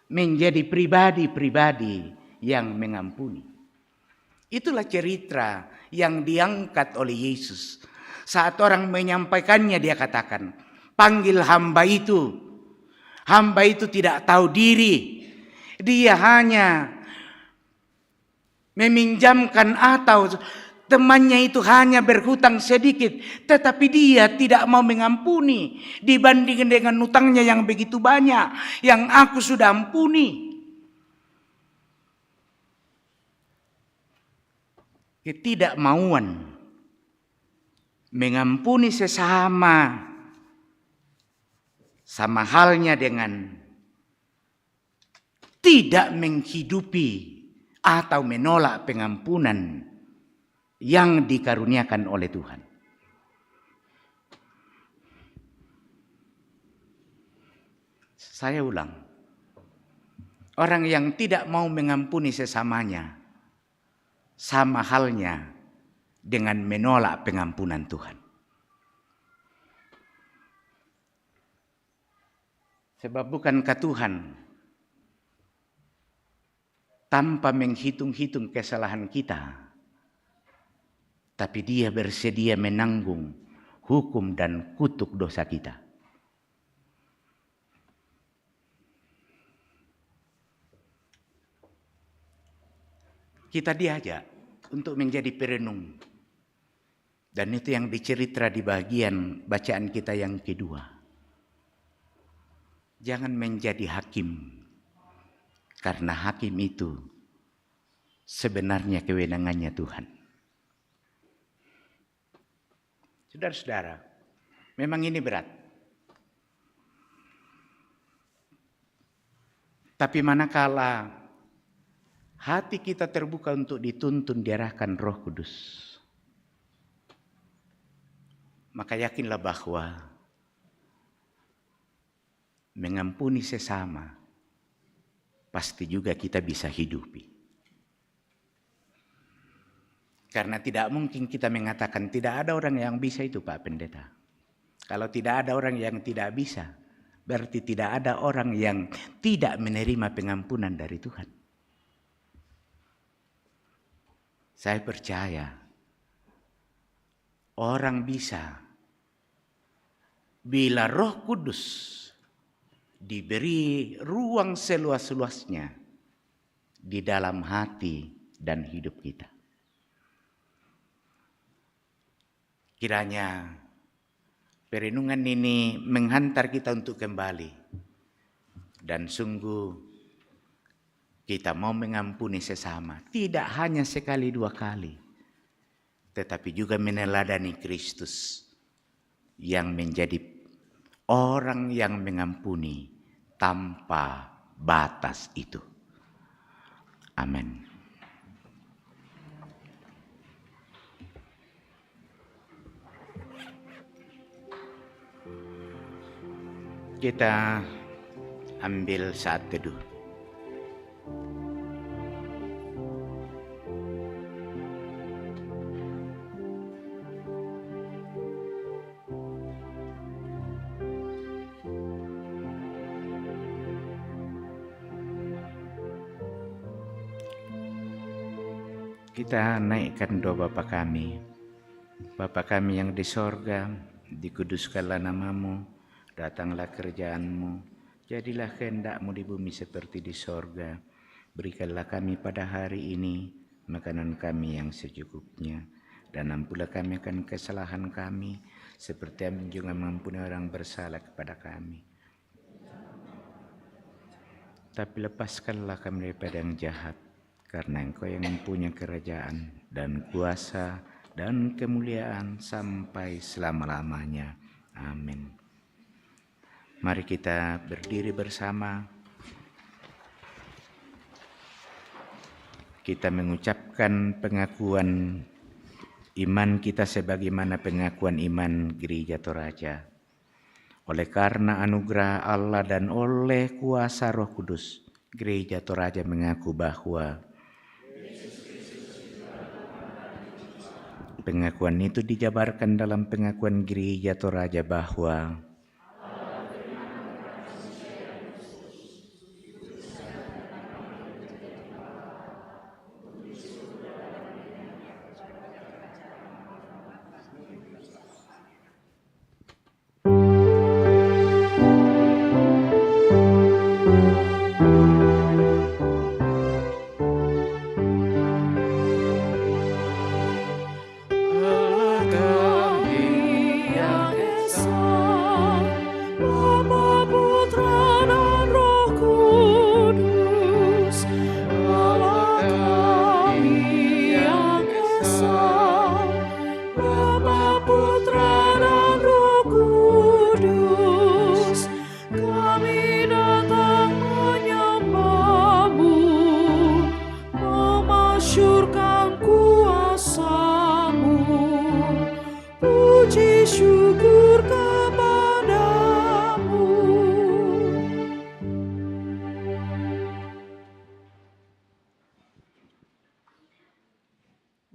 menjadi pribadi-pribadi yang mengampuni. Itulah cerita yang diangkat oleh Yesus. Saat orang menyampaikannya, dia katakan, panggil hamba itu. Hamba itu tidak tahu diri. Dia hanya meminjamkan atau temannya itu hanya berhutang sedikit, tetapi dia tidak mau mengampuni dibandingkan dengan hutangnya yang begitu banyak yang aku sudah ampuni. Ketidakmauan mengampuni sesama sama halnya dengan tidak menghidupi atau menolak pengampunan yang dikaruniakan oleh Tuhan. Saya ulang, orang yang tidak mau mengampuni sesamanya sama halnya dengan menolak pengampunan Tuhan. Sebab bukankah Tuhan tanpa menghitung-hitung kesalahan kita, tapi Dia bersedia menanggung hukum dan kutuk dosa kita. Kita diajak untuk menjadi perenung. Dan itu yang dicerita di bagian bacaan kita yang kedua. Jangan menjadi hakim. Karena hakim itu sebenarnya kewenangannya Tuhan. Saudara-saudara, memang ini berat. Tapi manakala hati kita terbuka untuk dituntun diarahkan Roh Kudus, maka yakinlah bahwa mengampuni sesama pasti juga kita bisa hidupi. Karena tidak mungkin kita mengatakan tidak ada orang yang bisa itu, Pak Pendeta. Kalau tidak ada orang yang tidak bisa, berarti tidak ada orang yang tidak menerima pengampunan dari Tuhan. Saya percaya orang bisa bila Roh Kudus diberi ruang seluas-luasnya di dalam hati dan hidup kita. Kiranya perenungan ini menghantar kita untuk kembali. Dan sungguh kita mau mengampuni sesama. Tidak hanya sekali dua kali. Tetapi juga meneladani Kristus yang menjadi orang yang mengampuni tanpa batas itu. Amin. Kita ambil saat teduh. Kita naikkan doa Bapa kami. Bapa kami yang di sorga, dikuduskanlah namamu. Datanglah kerjaan-Mu, jadilah kehendak-Mu di bumi seperti di sorga. Berikanlah kami pada hari ini makanan kami yang secukupnya. Dan ampunilah kami akan kesalahan kami, seperti kami juga mengampuni orang bersalah kepada kami. Tapi lepaskanlah kami daripada yang jahat, karena Engkau yang mempunyai kerajaan dan kuasa dan kemuliaan sampai selama-lamanya. Amin. Mari kita berdiri bersama. Kita mengucapkan pengakuan iman kita sebagaimana pengakuan iman Gereja Toraja. Oleh karena anugerah Allah dan oleh kuasa Roh Kudus, Gereja Toraja mengaku bahwa pengakuan itu dijabarkan dalam pengakuan Gereja Toraja bahwa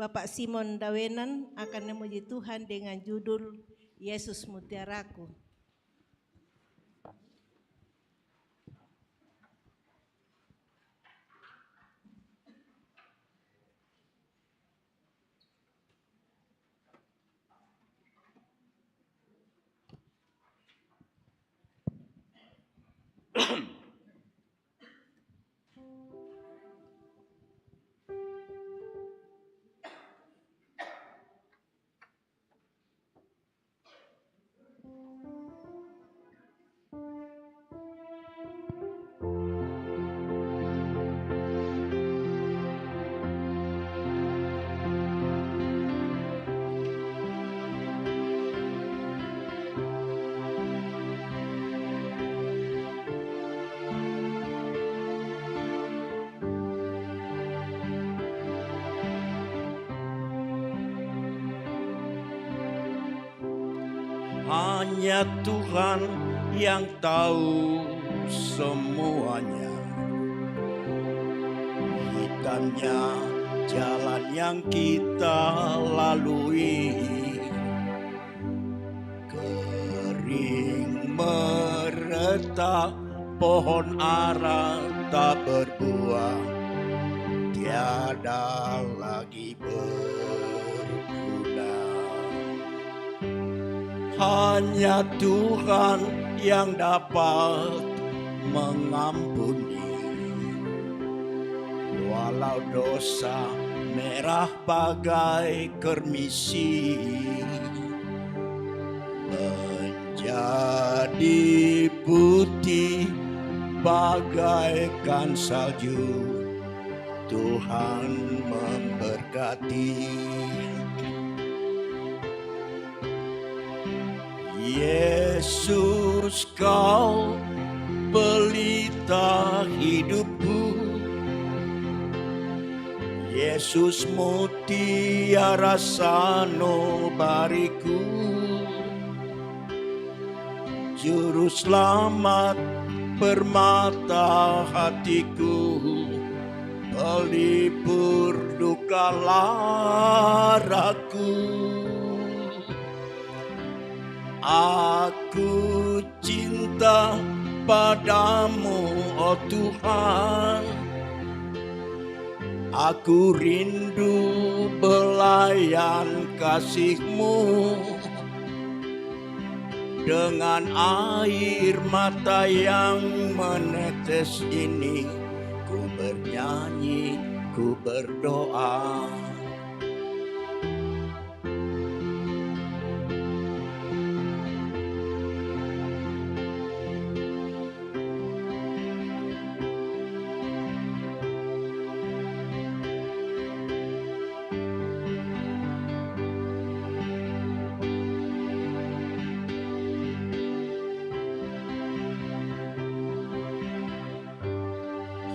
Bapak Simon Dawenan akan memuji Tuhan dengan judul Yesus Mutiaraku. Hanya Tuhan yang tahu semuanya. Hitamnya jalan yang kita lalui, kering meretak, pohon ara tak berbuah, tiada lagi berguna. Hanya Tuhan yang dapat mengampuni. Walau dosa merah bagai kermisi, menjadi putih bagaikan salju, Tuhan memberkati. Yesus, kau pelita hidupku. Yesus, mutiara sanubariku. Juru selamat permata hatiku, pelipur duka laraku. Aku cinta padamu, oh Tuhan. Aku rindu belayan kasih-Mu. Dengan air mata yang menetes ini, ku bernyanyi, ku berdoa.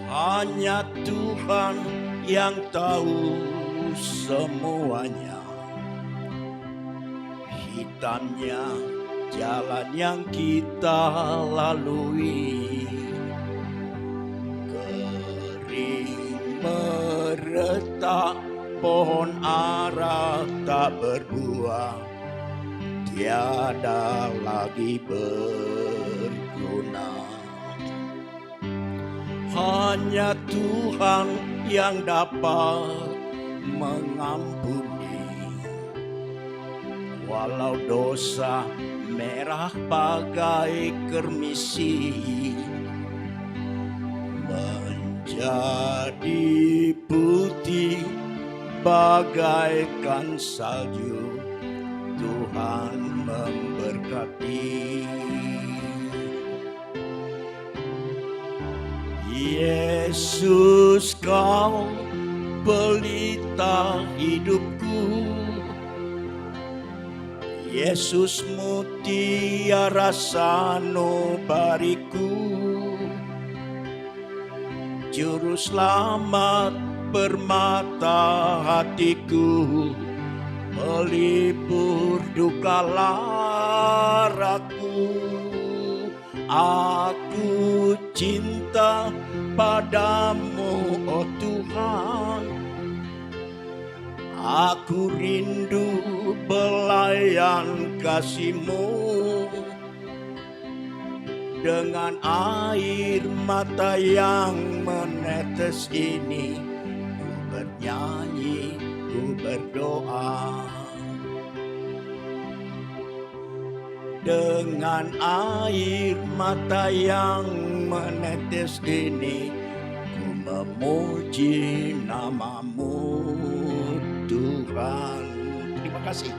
Hanya Tuhan yang tahu semuanya. Hitamnya jalan yang kita lalui, kering meretak, pohon ara tak berbuah, tiada lagi berguna. Hanya Tuhan yang dapat mengampuni. Walau dosa merah bagai kermisi, menjadi putih bagaikan salju, Tuhan memberkati. Yesus, kau pelita hidupku. Yesus, mutiara sanubariku. Juru selamat permata hatiku, pelipur duka laraku. Aku cinta padamu, oh Tuhan. Aku rindu belayan kasih-Mu. Dengan air mata yang menetes ini, ku bernyanyi, ku berdoa. Dengan air mata yang menetes ini, ku memuji nama-Mu, Tuhan. Terima kasih.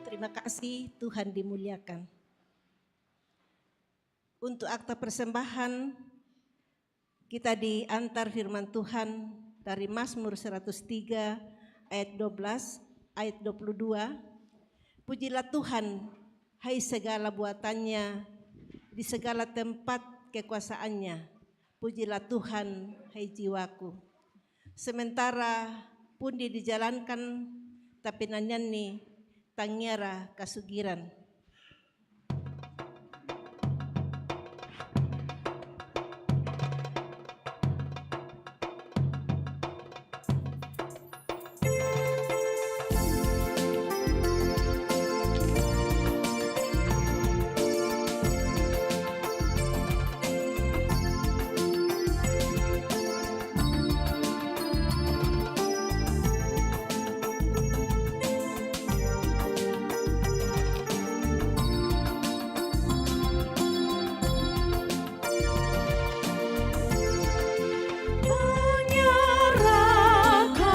Terima kasih, Tuhan dimuliakan. Untuk akta persembahan, kita diantar firman Tuhan dari Mazmur 103 ayat 12, ayat 22. Pujilah Tuhan, hai segala buatannya, di segala tempat kekuasaannya. Pujilah Tuhan, hai jiwaku. Sementara pundi dijalankan tapi nanyani tangiara kasugiran.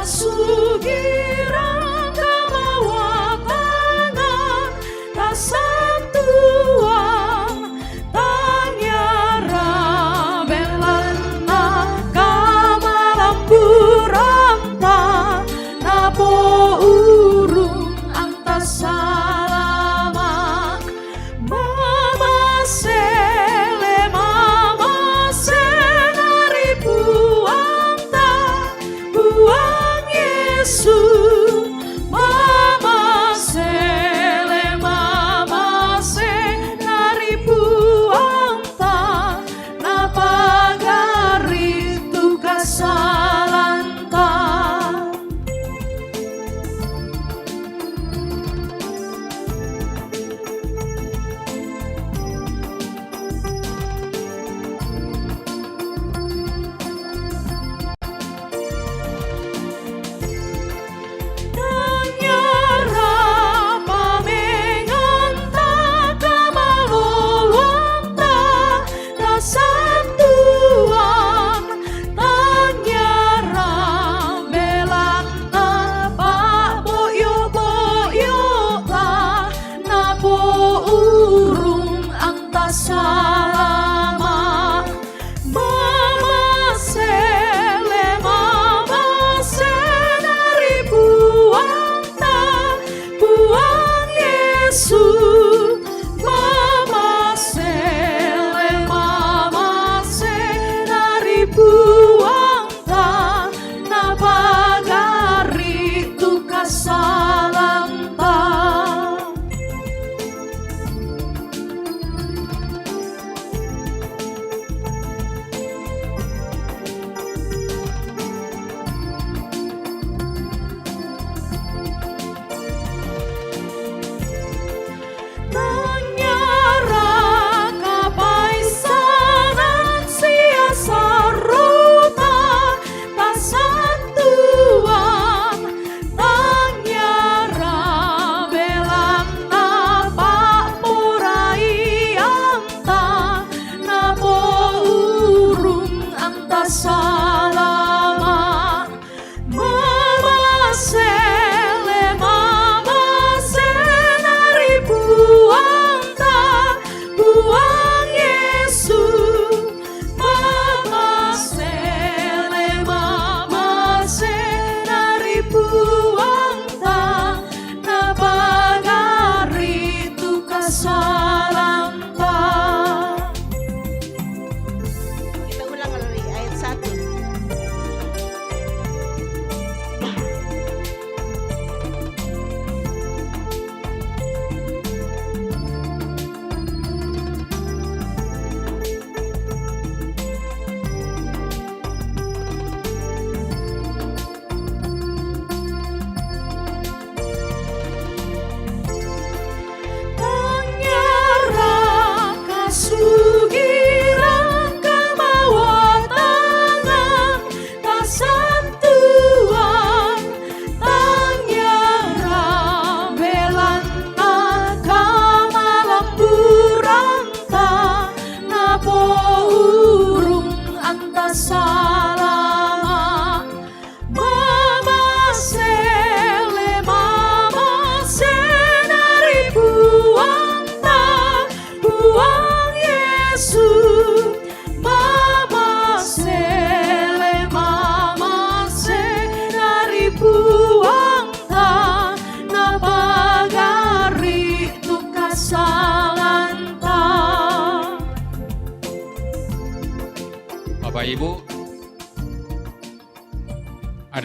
Sugiran kamawa tangan tasatuan tanyara belanda kamalamburanta napo urung antasalama mama senari buanta buang Yesu mama senari buanta napagari tu kasalanta.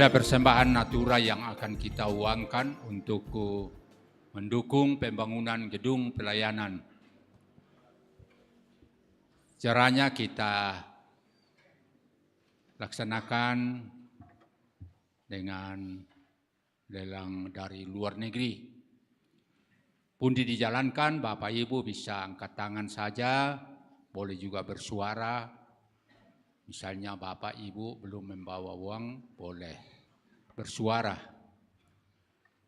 Ada persembahan natura yang akan kita uangkan untuk mendukung pembangunan gedung pelayanan. Caranya kita laksanakan dengan lelang dari luar negeri. Pundi dijalankan, Bapak Ibu bisa angkat tangan saja, boleh juga bersuara. Misalnya Bapak Ibu belum membawa uang, boleh bersuara.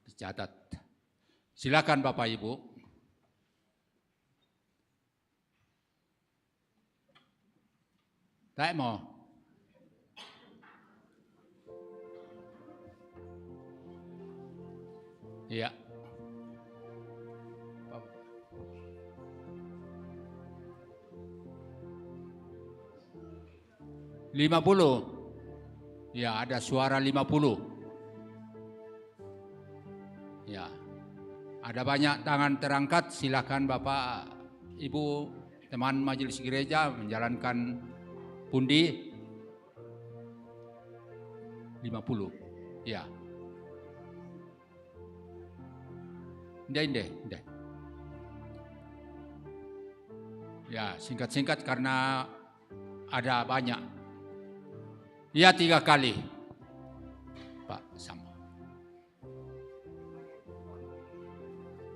Dicatat. Silakan Bapak Ibu. Tak mau. Iya. $50. Ya, ada suara 50. Ya. Ada banyak tangan terangkat, silakan Bapak, Ibu, teman majelis gereja menjalankan pundi 50. Ya. Indah. Ya, singkat-singkat karena ada banyak. Ya, 3 kali. Pak, sama.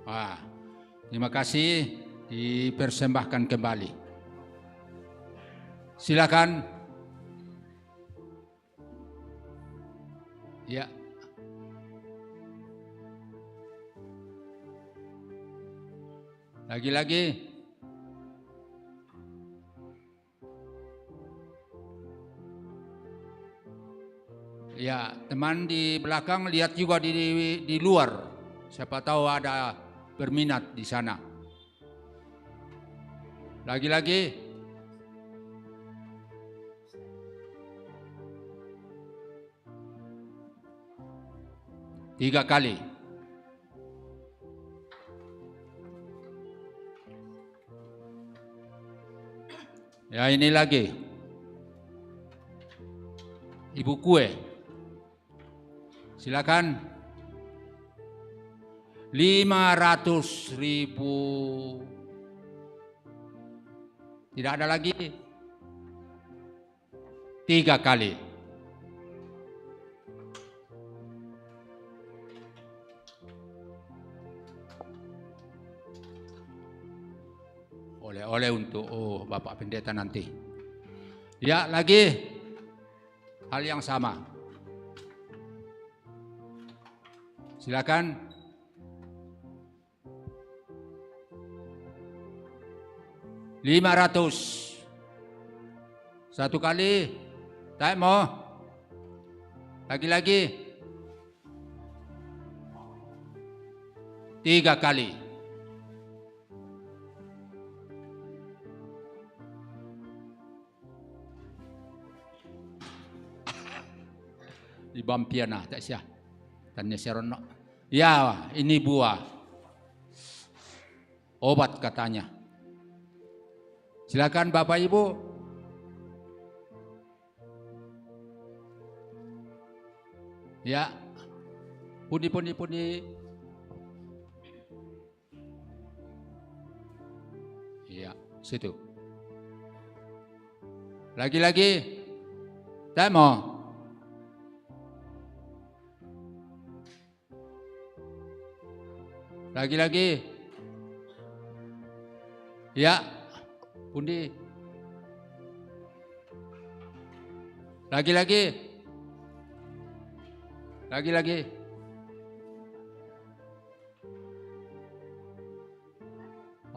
Wah, terima kasih, dipersembahkan kembali. Silakan. Ya. Lagi-lagi. Ya, teman di belakang lihat juga di luar. Siapa tahu ada berminat di sana. Lagi-lagi. Tiga kali. Ya, ini lagi. Ibu kue. Silakan. 500.000. Tidak ada lagi. 3 kali. Oleh-oleh untuk Bapak Pendeta nanti. Ya, lagi. Hal yang sama. Silakan. $500. 1 kali. Tak mau. Lagi-lagi. 3 kali. Di Bampiana tak sia. Tanya Serono. Ya, ini buah. Obat katanya. Silakan Bapak Ibu. Ya. Pundi. Ya, situ. Lagi-lagi. Tak mau. Lagi-lagi. Ya. Pundi. Lagi-lagi. Lagi-lagi.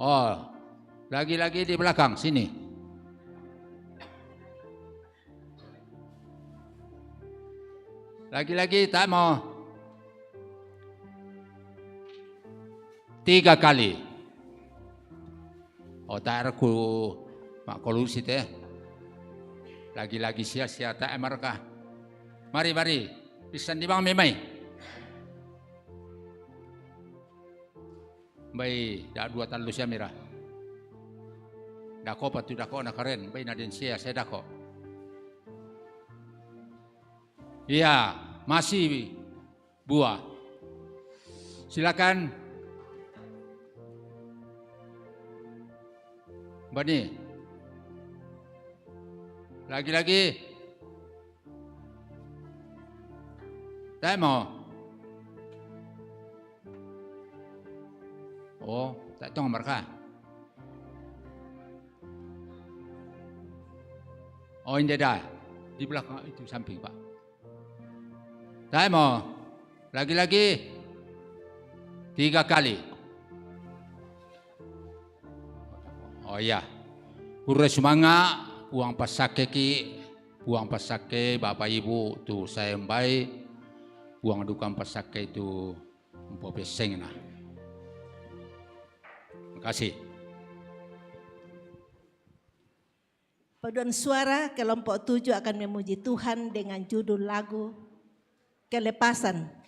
Oh, lagi-lagi di belakang sini. Lagi-lagi tak mau. 3 kali. Oh, tak aku mak kolusi teh. Lagi-lagi sia-sia tak emarkah. Mari. Pisan di bang memai. Baik, dah 2 talu sia mira. Dako patu dako na karen, baik na din sia saya dako. Iya, masih buah. Silakan. Mbak Ni. Lagi-lagi. Tak mau. Oh, tak tahu mereka. Oh, ini dah. Di belakang itu samping, Pak. Tak mau. Lagi-lagi. 3 kali. Oh iya. Pura semangat. Buang pasake ki. Buang pasake Bapak Ibu. Tu saya baik. Buang dukan pasake itu. Empok peseng nah. Terima kasih. Paduan suara kelompok 7 akan memuji Tuhan dengan judul lagu Kelepasan.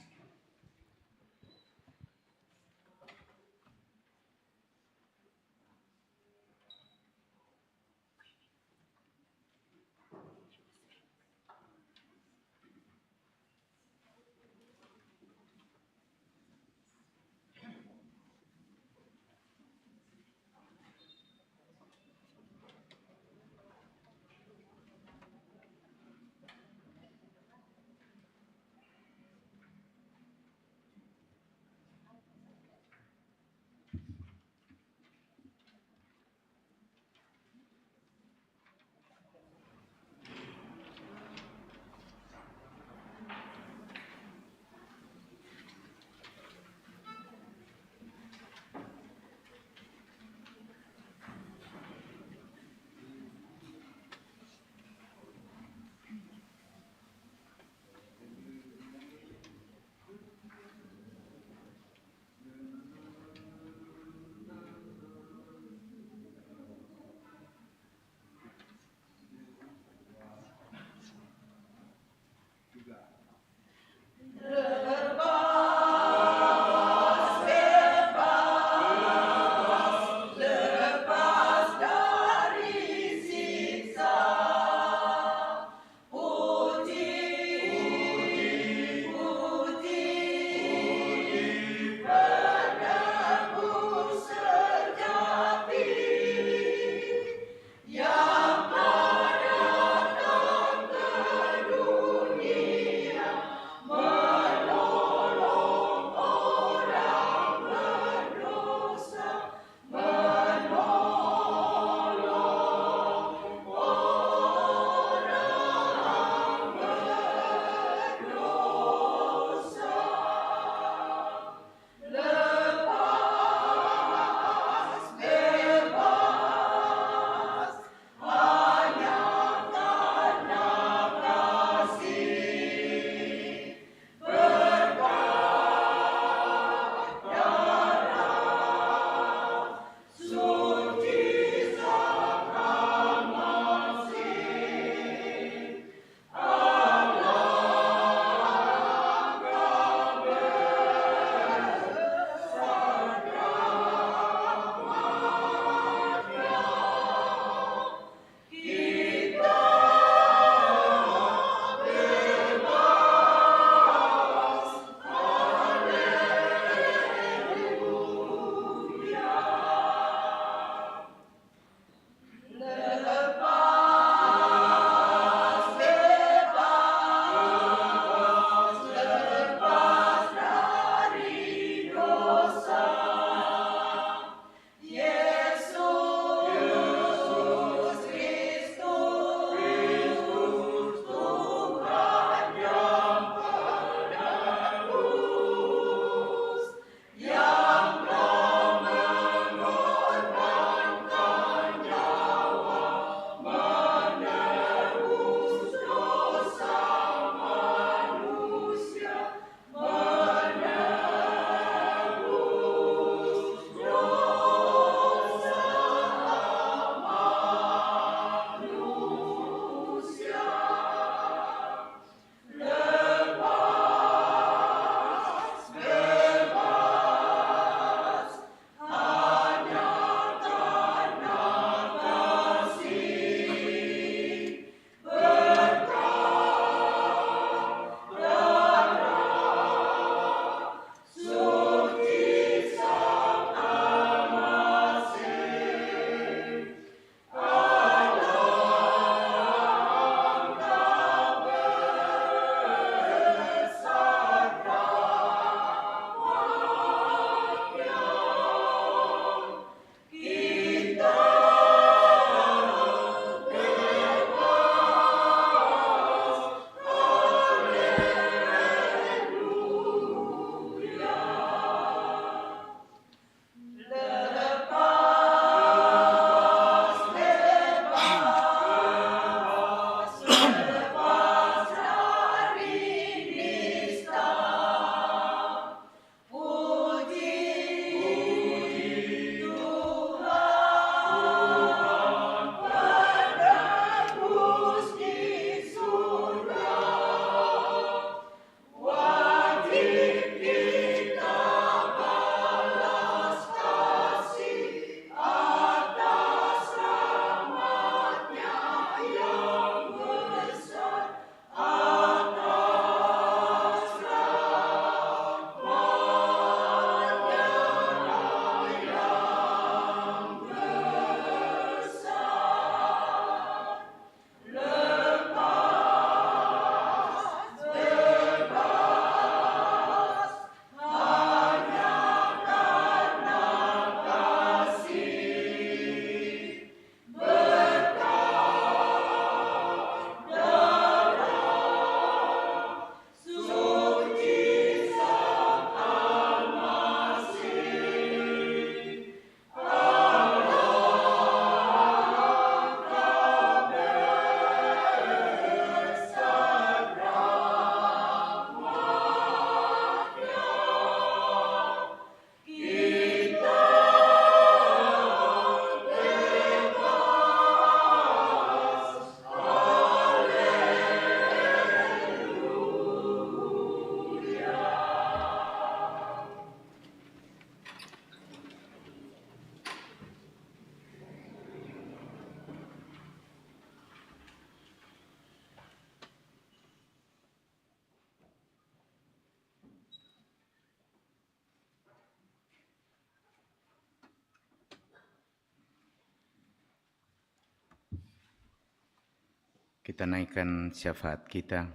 Kita naikkan syafaat kita.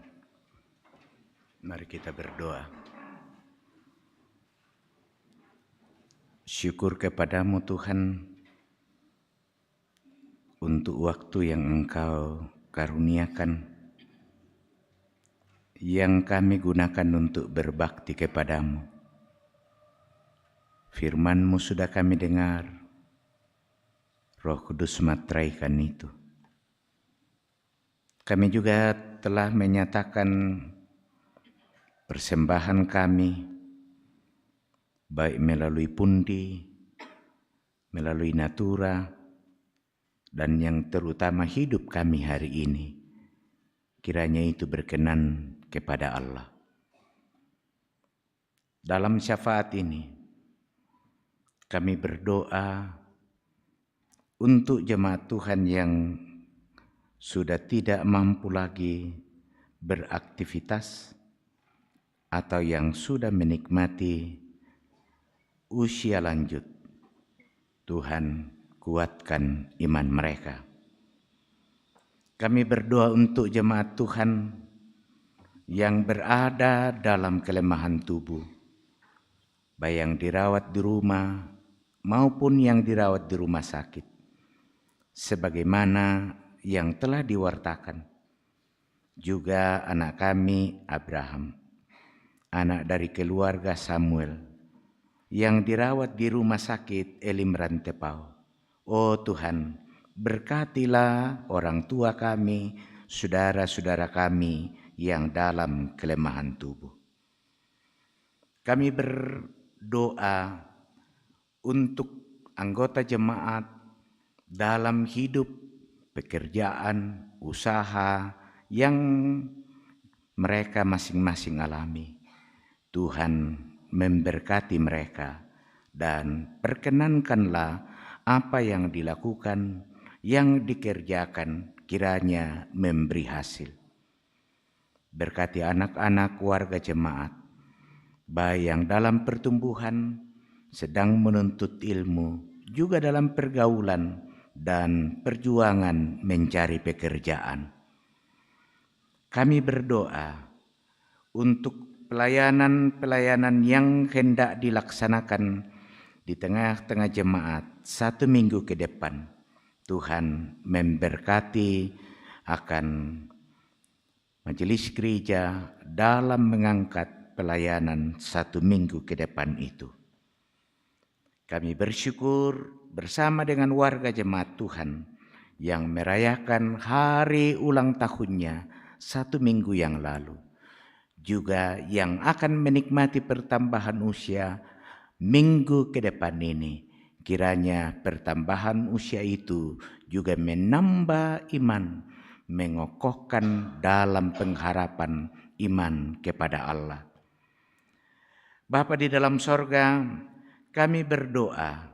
Mari kita berdoa. Syukur kepadamu Tuhan untuk waktu yang Engkau karuniakan, yang kami gunakan untuk berbakti kepadamu. Firman-Mu sudah kami dengar, Roh Kudus materaikan itu. Kami juga telah menyatakan persembahan kami, baik melalui pundi, melalui natura, dan yang terutama hidup kami hari ini. Kiranya itu berkenan kepada Allah. Dalam syafaat ini, kami berdoa untuk jemaat Tuhan yang sudah tidak mampu lagi beraktivitas atau yang sudah menikmati usia lanjut. Tuhan, kuatkan iman mereka. Kami berdoa untuk jemaat Tuhan yang berada dalam kelemahan tubuh, baik yang dirawat di rumah maupun yang dirawat di rumah sakit, sebagaimana yang telah diwartakan. Juga anak kami Abraham, anak dari keluarga Samuel, yang dirawat di rumah sakit Elim Rantepao. Oh Tuhan, berkatilah orang tua kami, saudara-saudara kami yang dalam kelemahan tubuh. Kami berdoa untuk anggota jemaat dalam hidup, pekerjaan, usaha yang mereka masing-masing alami. Tuhan memberkati mereka dan perkenankanlah apa yang dilakukan, yang dikerjakan kiranya memberi hasil. Berkati anak-anak warga jemaat, baik yang dalam pertumbuhan, sedang menuntut ilmu, juga dalam pergaulan dan perjuangan mencari pekerjaan. Kami berdoa untuk pelayanan-pelayanan yang hendak dilaksanakan di tengah-tengah jemaat 1 minggu ke depan. Tuhan memberkati akan majelis gereja dalam mengangkat pelayanan 1 minggu ke depan itu. Kami bersyukur bersama dengan warga jemaat Tuhan yang merayakan hari ulang tahunnya 1 minggu yang lalu. Juga yang akan menikmati pertambahan usia minggu ke depan ini. Kiranya pertambahan usia itu juga menambah iman, mengokohkan dalam pengharapan iman kepada Allah. Bapa di dalam sorga, kami berdoa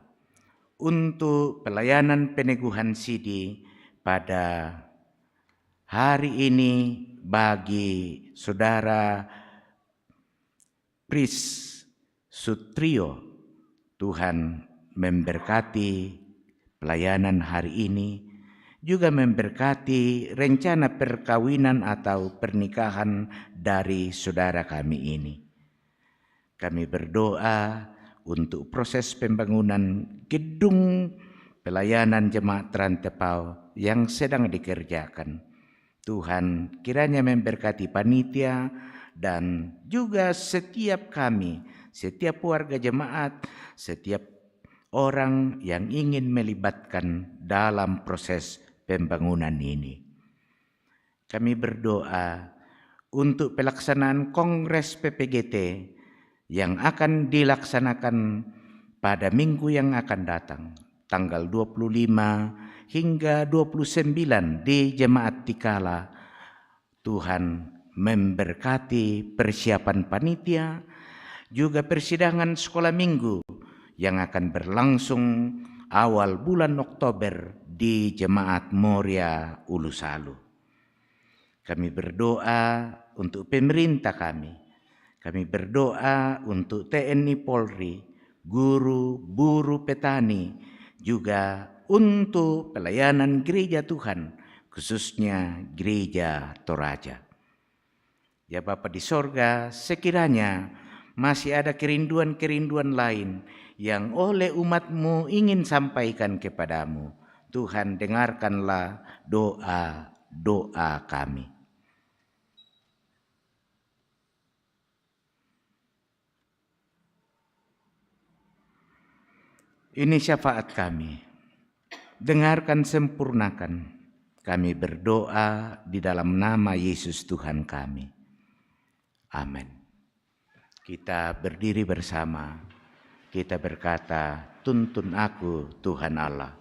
untuk pelayanan peneguhan sidi pada hari ini bagi saudara Pris Sutrio. Tuhan memberkati pelayanan hari ini, juga memberkati rencana perkawinan atau pernikahan dari saudara kami ini. Kami berdoa untuk proses pembangunan gedung pelayanan jemaat Rantepao yang sedang dikerjakan. Tuhan kiranya memberkati panitia dan juga setiap kami, setiap warga jemaat, setiap orang yang ingin melibatkan dalam proses pembangunan ini. Kami berdoa untuk pelaksanaan Kongres PPGT yang akan dilaksanakan pada minggu yang akan datang, tanggal 25 hingga 29 di Jemaat Tikala. Tuhan memberkati persiapan panitia, juga persidangan sekolah minggu yang akan berlangsung awal bulan Oktober di Jemaat Moria Ulusalu. Kami berdoa untuk pemerintah kami. Kami berdoa untuk TNI Polri, guru, buruh, petani, juga untuk pelayanan gereja Tuhan, khususnya Gereja Toraja. Ya Bapa di sorga, sekiranya masih ada kerinduan-kerinduan lain yang oleh umat-Mu ingin sampaikan kepadamu, Tuhan dengarkanlah doa kami. Ini syafaat kami, dengarkan sempurnakan. Kami berdoa di dalam nama Yesus Tuhan kami. Amin. Kita berdiri bersama, kita berkata, tuntun aku Tuhan Allah.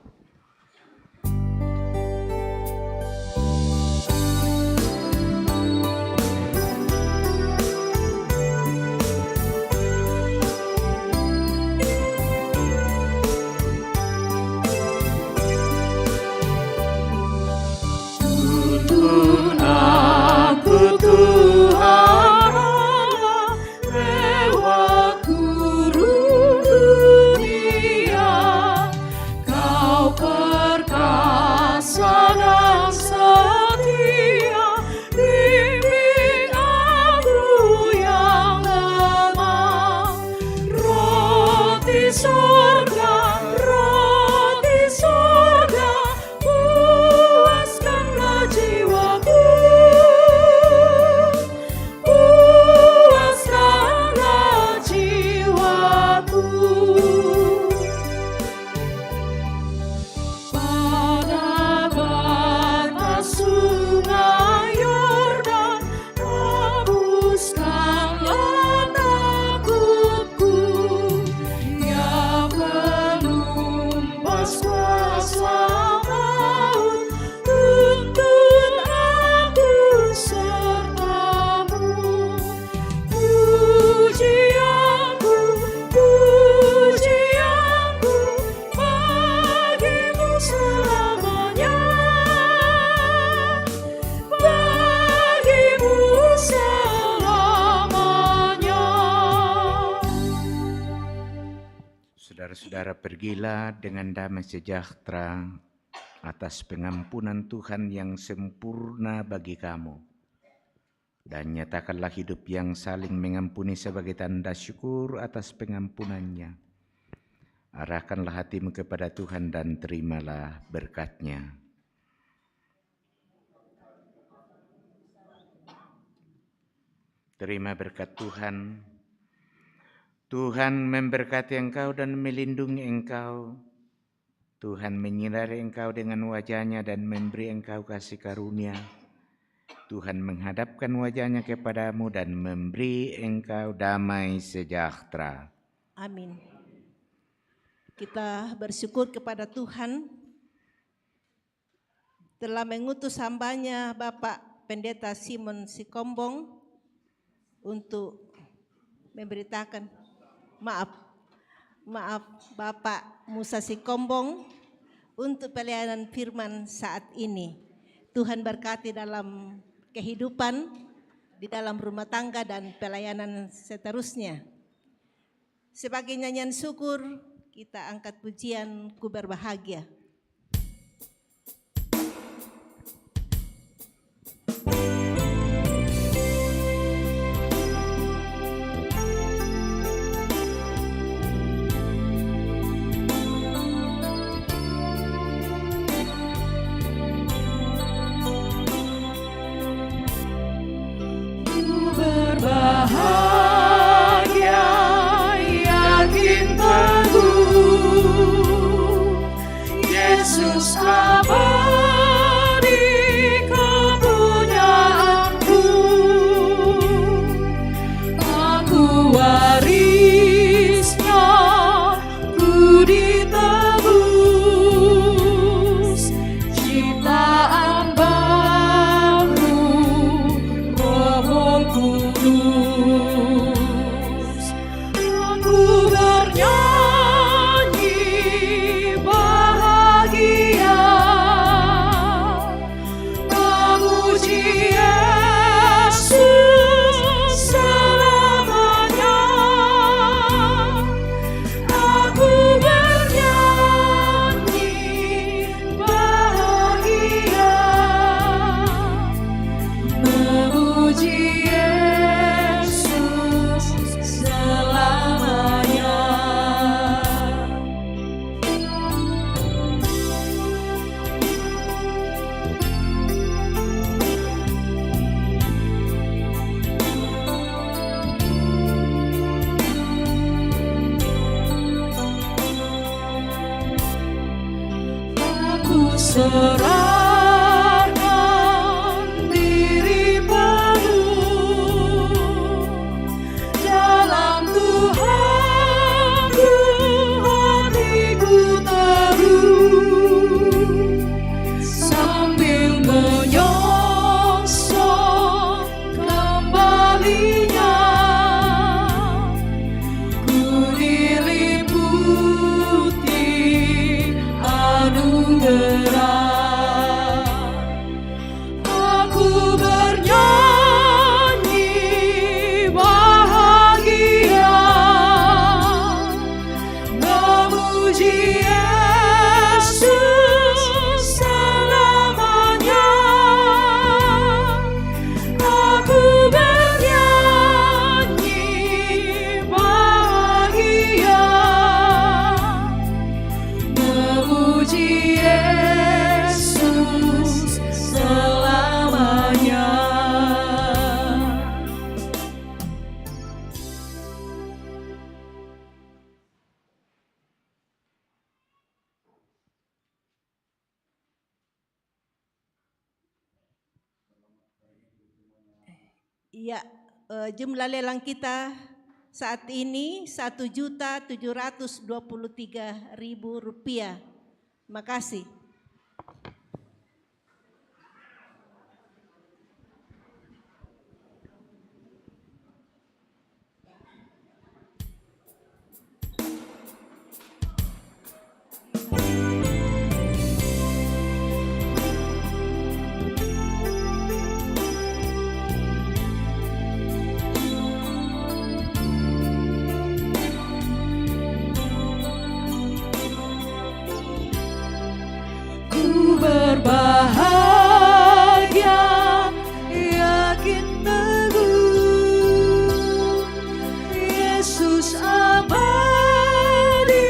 Saudara-saudara, pergilah dengan damai sejahtera atas pengampunan Tuhan yang sempurna bagi kamu. Dan nyatakanlah hidup yang saling mengampuni sebagai tanda syukur atas pengampunannya. Arahkanlah hatimu kepada Tuhan dan terimalah berkat-Nya. Terima berkat Tuhan. Tuhan memberkati engkau dan melindungi engkau. Tuhan menyinari engkau dengan wajah-Nya dan memberi engkau kasih karunia. Tuhan menghadapkan wajah-Nya kepadamu dan memberi engkau damai sejahtera. Amin. Kita bersyukur kepada Tuhan telah mengutus hamba-Nya Bapak Pendeta Simon Sikombong untuk memberitakan Maaf Bapak Musa Sikombong untuk pelayanan firman saat ini. Tuhan berkati dalam kehidupan, di dalam rumah tangga dan pelayanan seterusnya. Sebagai nyanyian syukur, kita angkat pujian Ku Berbahagia. Bahagia, yakin teguh, Yesus abadi kepunyaanku. Aku warisnya, ku ditebus, ciptaan baru, Roh Kudus. Aku bernyanyi bahagia, memuji Yesus selamanya. serahkan diri penuh dalam Tuhanku, hatiku teduh sambil menyongsong kembalinya. Ku diliputi anugerah. Aku bernyanyi bahagia, memuji Yesus selamanya. Aku bernyanyi bahagia, memuji Yesus selamanya. Ya, jumlah lelang kita saat ini Rp1.723.000. Makasih. Ku berbahagia, yakin teguh, Yesus abadi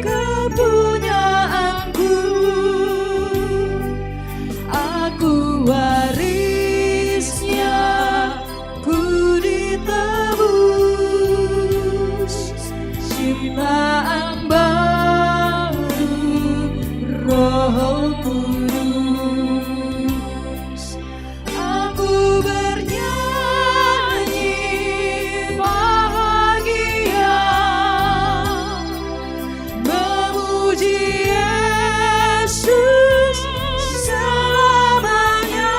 kepunyaanku. Aku warisnya, ku ditebus, ciptaan baru, Roh Kudus. Aku bernyanyi bahagia, memuji Yesus selamanya.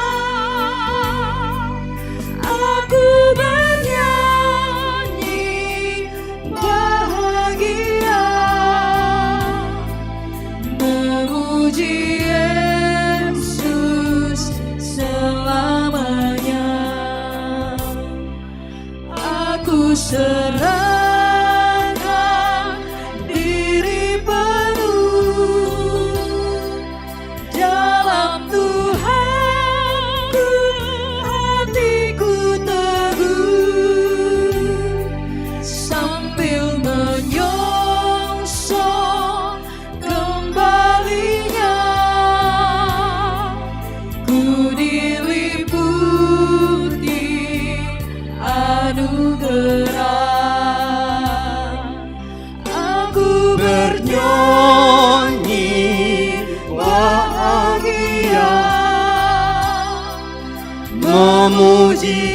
Aku bernyanyi bahagia, memuji Yesus selamanya. Aku serahkan diri penuh dalam Tuhanku, hatiku teguh sambil menyongsong kembalinya. Ku diliputi anugerah. Aku Bernyanyi bahagia, memuji